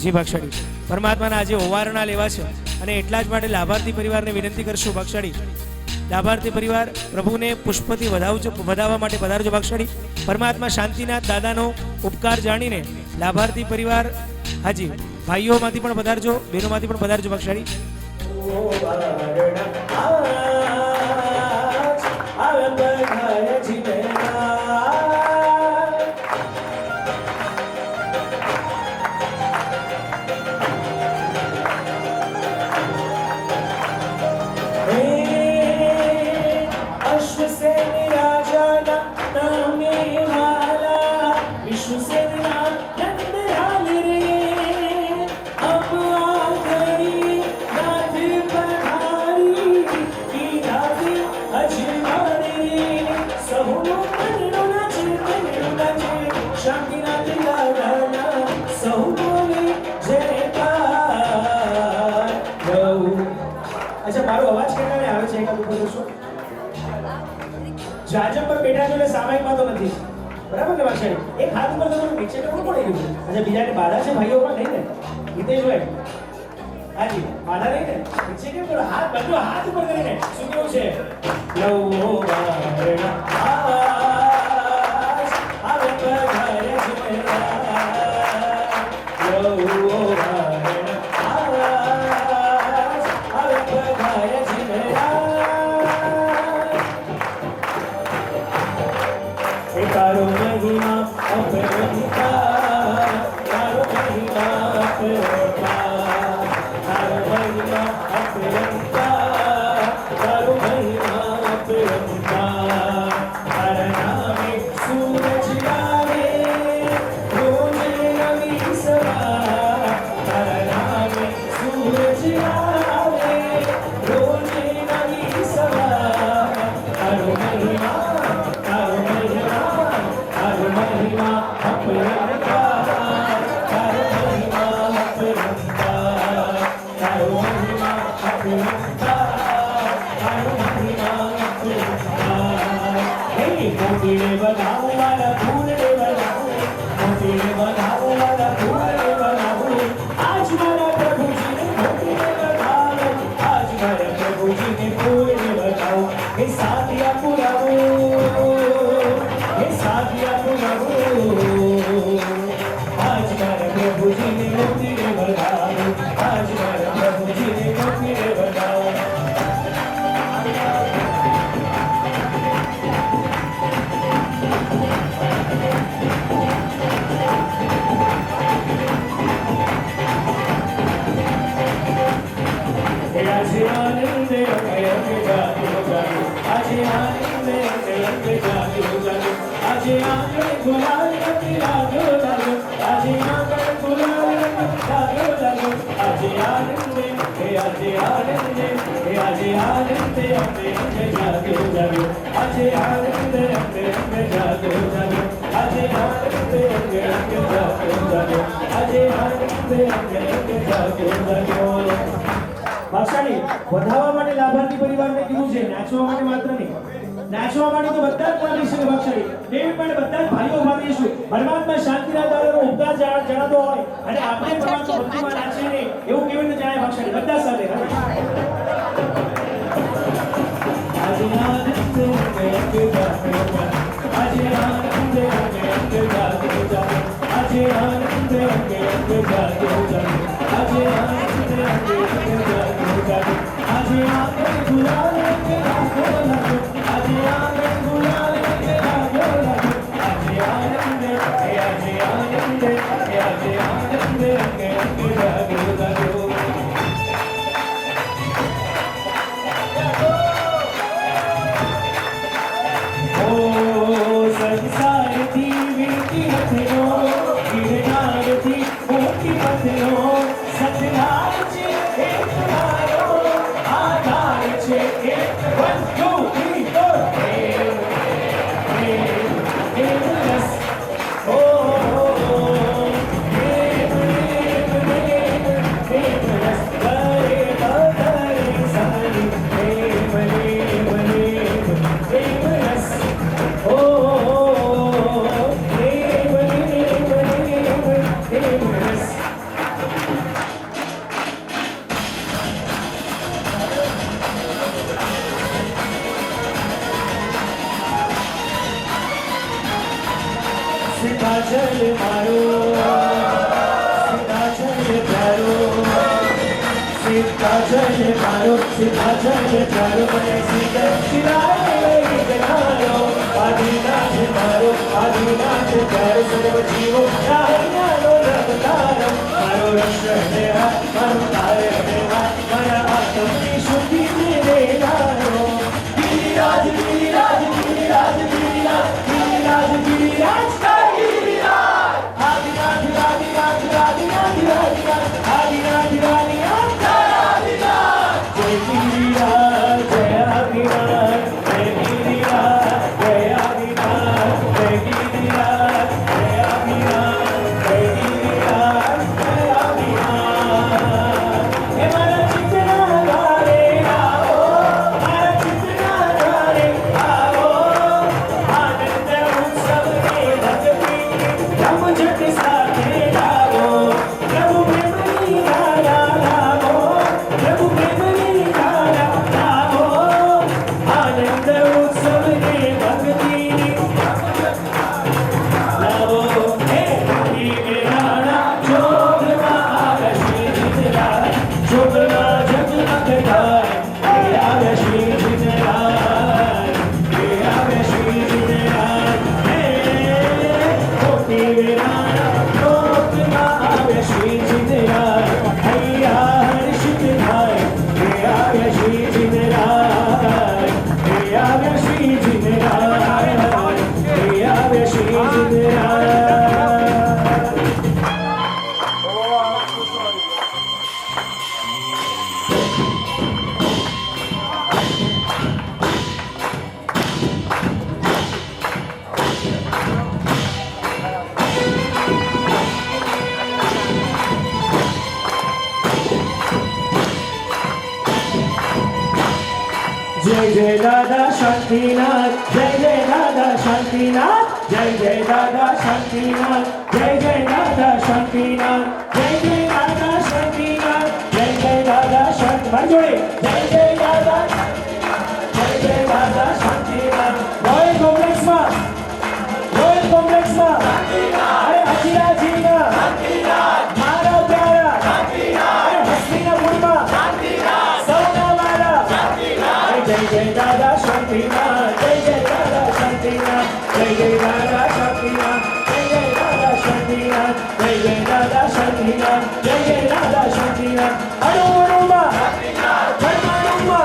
જી ભાક્ષાડી પરમાત્માના આજે ઓવારણા લેવા છે અને એટલા જ માટે લાભાર્થી પરિવારને વિનંતી કરશું. ભાક્ષાડી લાભાર્થી પરિવાર પ્રભુને પુષ્પથી વધાવવા માટે પધારજો. ભાક્ષાડી પરમાત્મા શાંતિનાથ દાદાનો ઉપકાર જાણીને લાભાર્થી પરિવાર હાજી ભાઈઓમાંથી પણ પધારજો, બહેનોમાંથી પણ પધારજો. ભાક્ષાડી મારો અવાજ કેટલાને આવે છે એકાદ ઉપર જોશો જાજમ પર બેઠા છો એટલે સામાયિકમાં તો નથી બરાબર ને વાક્ષાણી એક હાથ ઉપર તમારું નીચે કેવું પડી ગયું છે અચ્છા બીજાને બાધા છે ભાઈઓ પણ નહીં ને હિતેશભાઈ હાજી બાધા નહીં ને નીચે કેમ પડો હાથ બધો હાથ ઉપર કરીને શું કેવું છે લવો વારણા આજ આવે પધારે જીવરા લવો વારણા આજ આવે પધારે જીવરા તારો મહિમા અપરંપાર તારો મહિમા અપરંપાર તારો મહિમા અપરંપાર તારો મહિમા અપરંપાર તારા નામે સૂરજ આવે રોજ નવી સવાર તારા નામે સૂરજ આવે રોજ નવી સવાર તારો મહિમા ભાષાની વધારવા માટે લાભાર્થી પરિવારને કીધું છે નાચવા માટે માત્ર નહીં નાચવા માટે તો બધા જ પણ શકે ભાષાની ડેવિડ માટે બધા જ ભાઈઓ ભાગ લઈશું પરમાત્મા શાંતિના દાદાનો ઉપકાર જણાતો હોય અને આપણે પરમાત્મા ભક્તિમાં નાચીએ ને એવું કેવી રીતે જાણે ભાષાની બધા સાથે जय जय दादा शांतिनाथ, जय जय दादा शांतिनाथ, जय जय दादा शांतिनाथ, जय जय दादा शांतिनाथ, जय जय दादा शांतिनाथ, जय जय दादा शांति जोड़े जय जय दादा शांतिनाथ, जय जय दादा शांतिनाथ। रॉयल कॉम्प्लेक्स में अरे हजीराजी ना मारा प्यारा अरे हस्तिनापुर में सौना वाला जय जय दादा शांतिनाथ, जय जय दादा शांतिनाथ, जय जय दादा शांतिनाथ, जय जय दादा शांतिनाथ, जय जय दादा शांतिनाथ, जय जय दादा शांतिनाथ। अनु अनुमा धर्मानुमा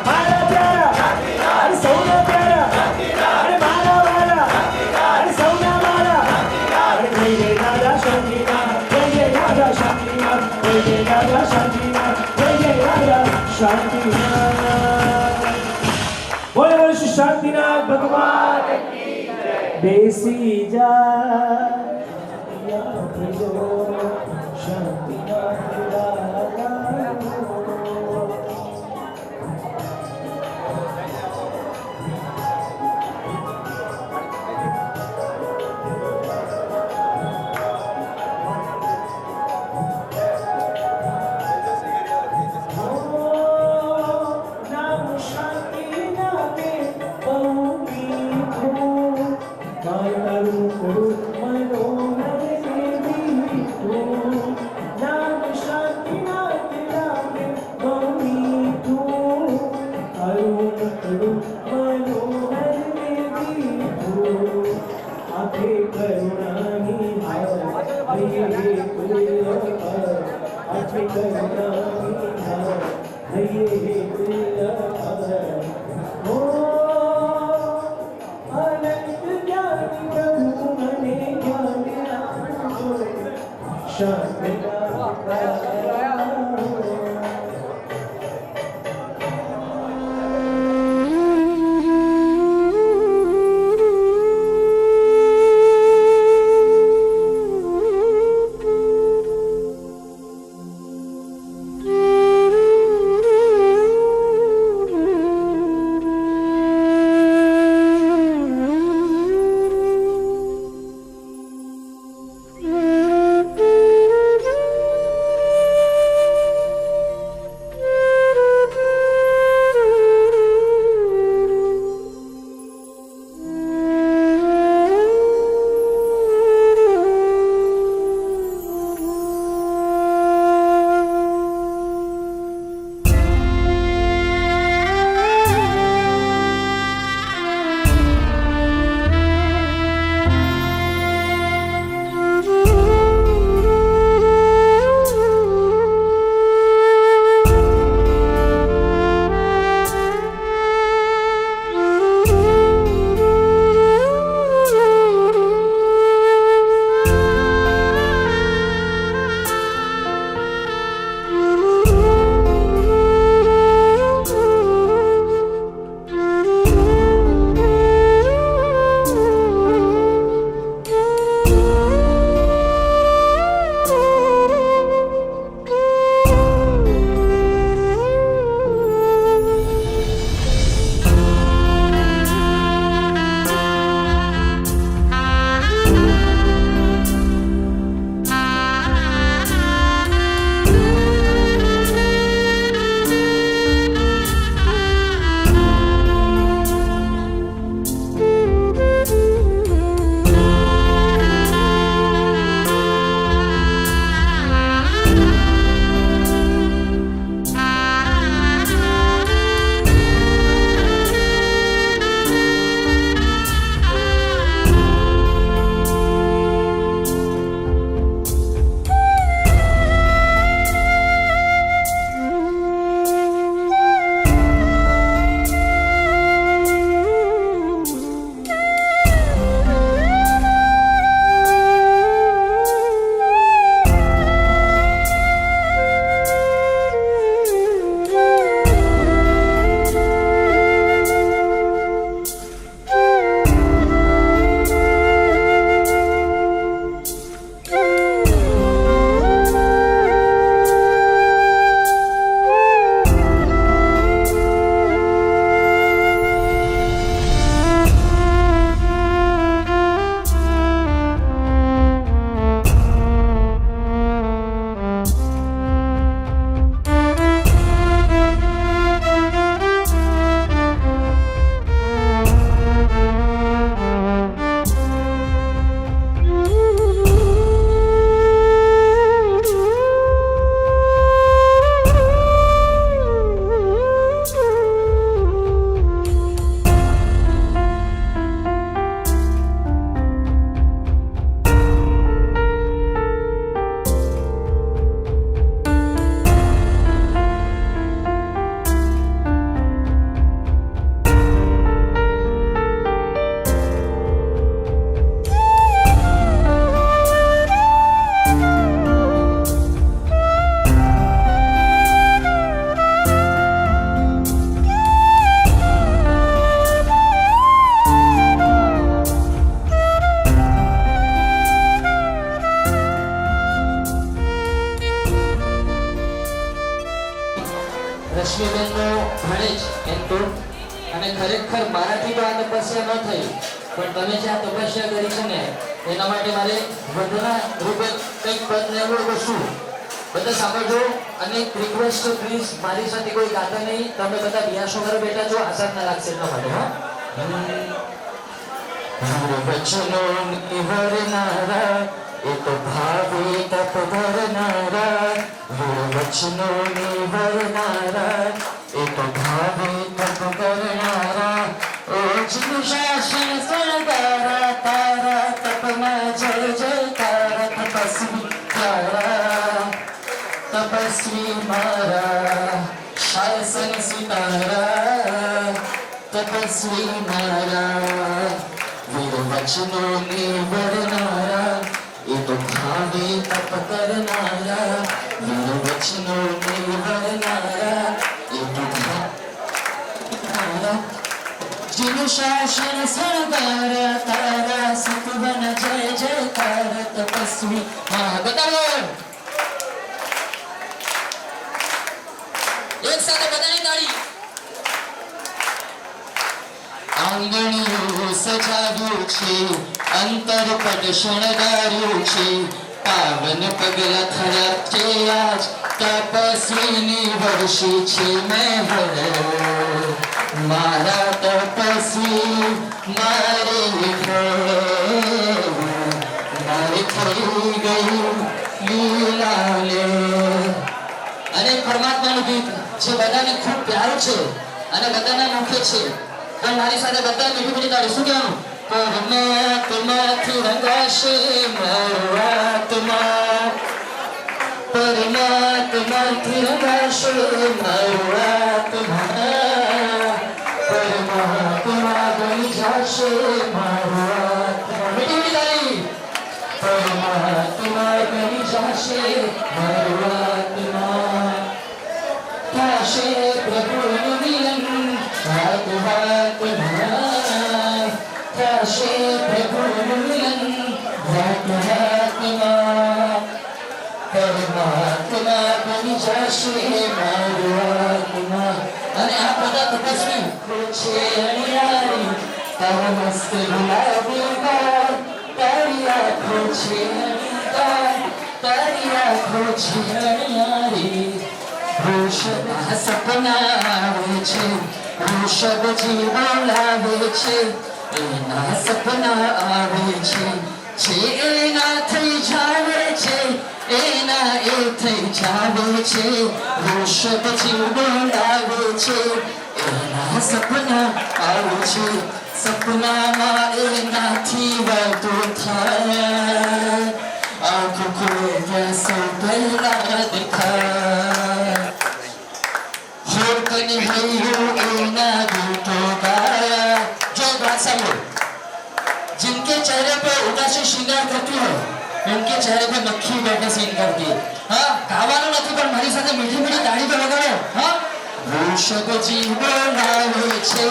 मारा प्यारा अरे सौना प्यारा अरे मारा वाला अरे सौना वाला अरे जय जय दादा शांतिनाथ, जय जय दादा शांतिनाथ, जय जय दादा शांतिनाथ, जय जय दादा शांतिनाथ। बोले बोले श्री शांतिनाथ भगवान की जय। बेसी जा या प्रजो शांतिनाथ दादा। नाम शांति नामे बहु मीठो, मारू करू मनोहर देवी मीठो। नाम शांति नामे बहु मीठो, अरुण करू मनोहर देवी मीठो। आखे करुणानी भाव हे प्रिय आखे करुणानी भाव हे प्रिय ओ अनंत ज्ञान प्रभु मने ज्ञान शांति ભણે જ એમ તો, અને ખરેખર મારાથી તો આ તપસ્યા ન થઈ, પણ તમે જે આ તપસ્યા કરી છે ને એના માટે મારે વધના રૂપે કંઈક પદ ને એવું કશું બધા સાંભળજો. અને રિક્વેસ્ટ પ્લીઝ મારી સાથે કોઈ ગાતા નહીં, તમે બધા વ્યાસો ઘરે બેઠા છો, આસાન ના લાગશે એટલા માટે. વચનો નિવરનારા એ તો ભાવે તપ ધરનારા, વચનો નિવરનારા એ તો ભાવે તપ કરનારા, ઓ જીવ શાસન સરદારા તારા તપમાં જય જયકારા, તપસ્વી તારા તપસ્વી મારા શાસન સુતારા, તપસ્વી મારા વીર વચનો નિવરનારા એ તો ભાવે તપ કરનારા, વીર વચનો નિવરનારા એ તો ભાવે જીવ શાસન સરદારા તારા સતવન જય જયકાર, તપસ્વી મા. બતાવો એક સાથે બધાની તાળી. આંગણીઓ સજાવ્યું છે, અંતરપટ શણગાર્યું છે, પાવન પગલા થયા છે, આજ તપસ્વીની વર્ષી છે મહેર. મારા તપસ્વી મારી મારી થઈ ગયું લીલાલે. અને પરમાત્માનું ગીત જે બધાને ખૂબ પ્યારું છે અને બધાના મુખે છે, પણ મારી સાથે બધા મીઠી મીઠી તાળી. શું કહેવાનું? પરમાત્માથી રંગાશે મારો આત્મા, પરમાત્માથી રંગાશે મારો આત્મા, પરમાત્મા બની જશે મારો આત્મા. મીઠી મીઠી તાળી. પરમાત્મા બની જશે મારો આત્મા, થશે પ્રભુનું મિલન હાથ હાથમાં, થશે પ્રભુનું મિલન હાથ હાથમાં, પરમાત્મા બની જશે મારો આત્મા. અને આ બધા તપસ્વી છે અણિયારી, તારા મસ્ત ગુલાબી ગાલ, તારી આંખો છે અણીદાર, તારી આંખો છે અણિયારી. વૃષભ સપના આવે છે, વૃષભજી બોલાવે છે, એના સપના આવે છે, જે એના થઈ જાવે છે, એના એ થઈ જાવે છે. વૃષભજી બોલાવે છે, એના સપના આવે છે, સપનામાં એનાથી વાતો થાય, આંખો ખોલે સૌ પહેલા દેખાય. હોઠને હૈયું એના ગીતો ગાયા. જો बात समझो, जिनके चेहरे पे उदासी श्रृंगार करती हो उनके चेहरे पे मक्खी बैठे सीन करती है. हाँ, गाવાનું નથી પણ મારી સાથે મીઠી મીઠી તાળી તો લગાવો. હા, વૃષભજી બોલાવે છે,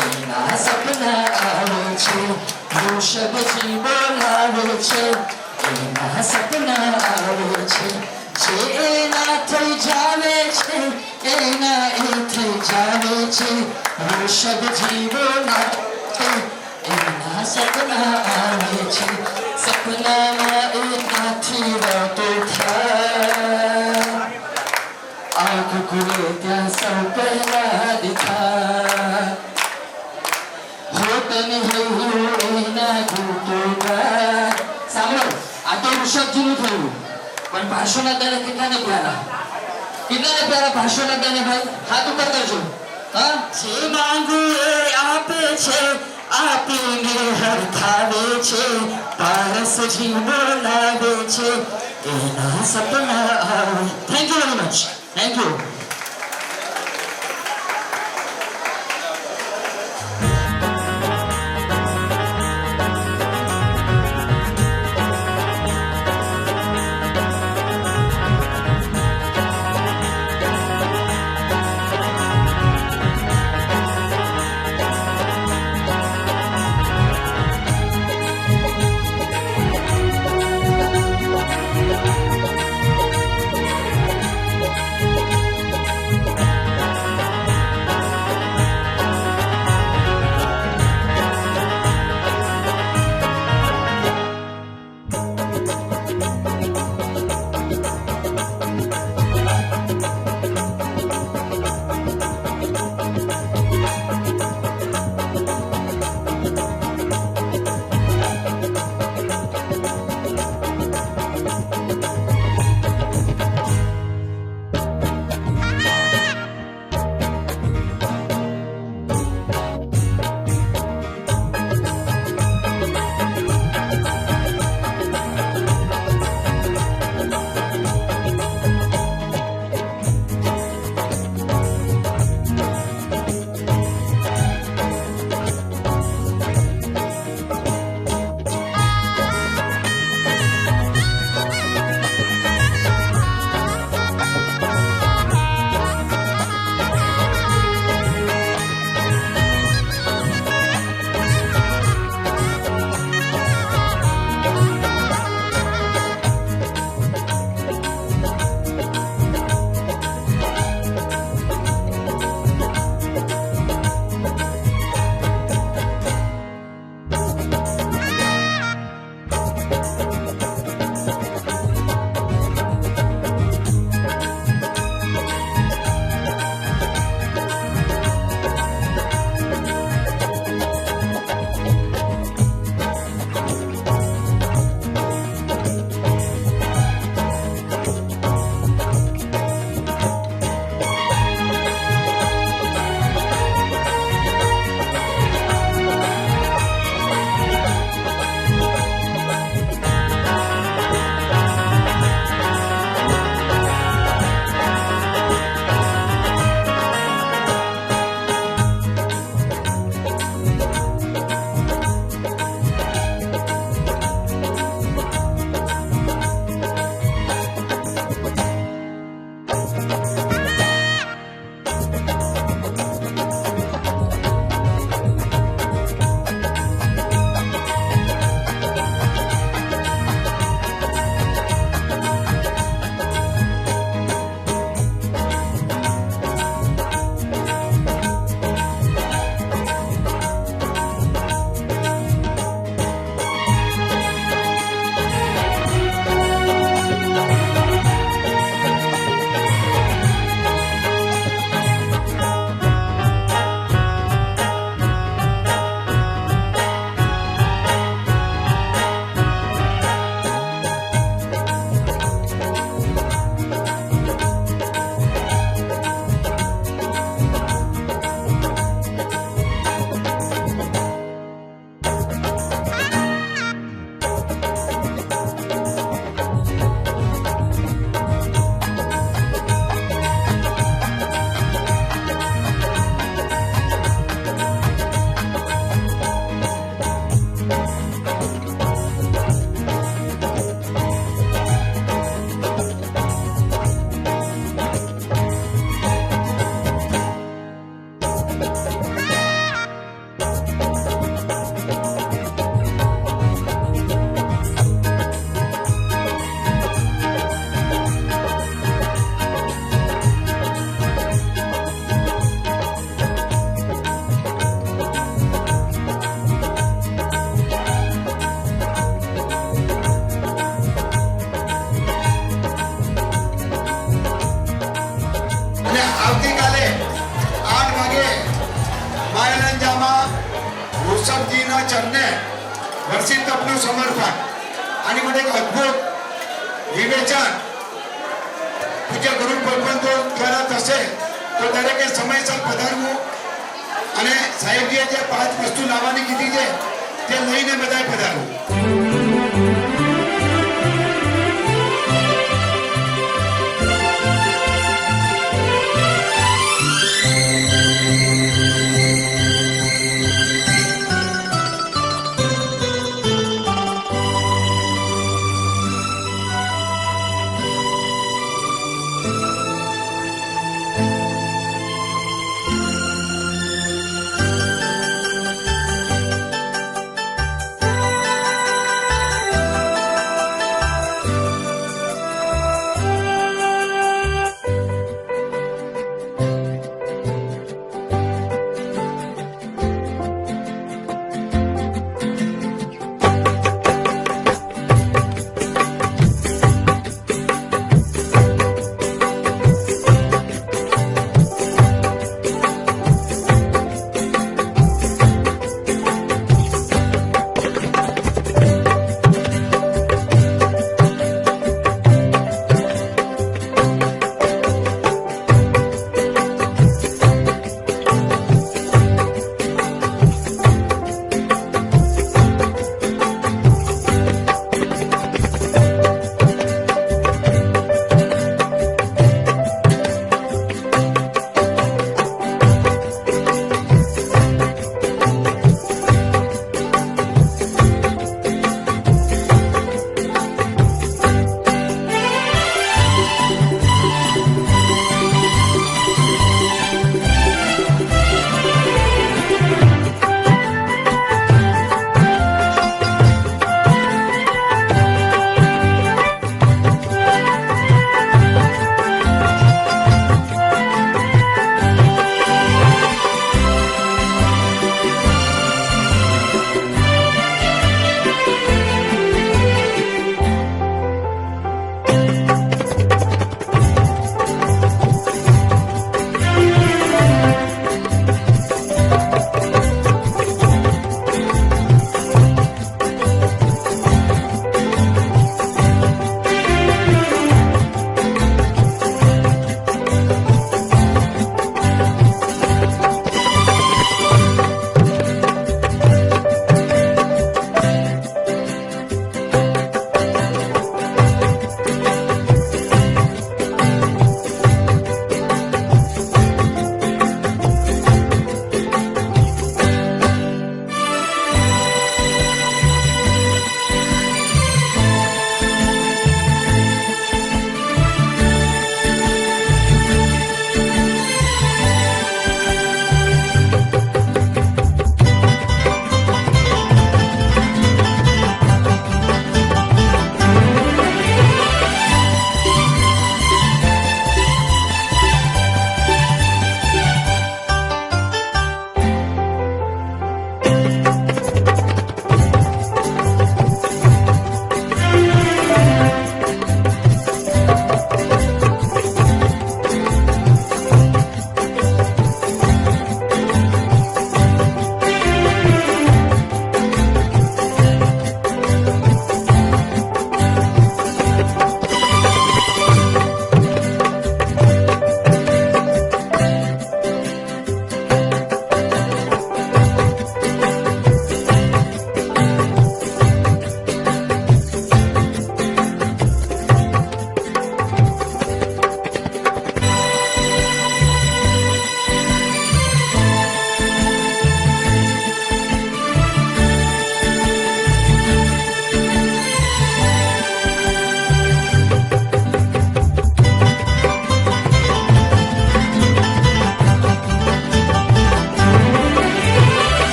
એના સપના આવે છે, વૃષભજી બોલાવે છે, એના સપના આવે છે, જે એના થઈ જાવે છે, એના એ થઈ જાવે છે. વૃષભજી બોલાવે છે, એના સપના આવે છે, સપનામાં એનાથી વાતો થાય, આંખ ખુલે ત્યાં સૌ પહેલા દેખાય. હોતને હૈયું એના ગીતો ગાય. સાંભળો, આ તો ઋષભજીનું થયું, પણ પાર્શ્વનાથને કેટલાને પ્યારા, કેટલાને પ્યારા પાર્શ્વનાથને ભાઈ? હાથ ઉપર કરજો. હા, જે માંગુ એ આપે છે, આપીને હરખાવે છે, પારસજી બોલાવે છે, એના સપના આવે. Thank you very much. Thank you. અને આવતીકાલે 8 વાગે માયલંજામાં વૃષભજીના ચરણે વર્ષિત તપનું સમર્પણ. આની માટે એક અદ્ભુત વિવેચન પૂજ્ય ગુરુ પ્રબંધો દ્વારા થશે. તો દરેકે સમયસર પધારવું અને સાહેબજીએ જે 5 વસ્તુ લાવવાની કીધી છે તે લઈને બધાએ પધારવું.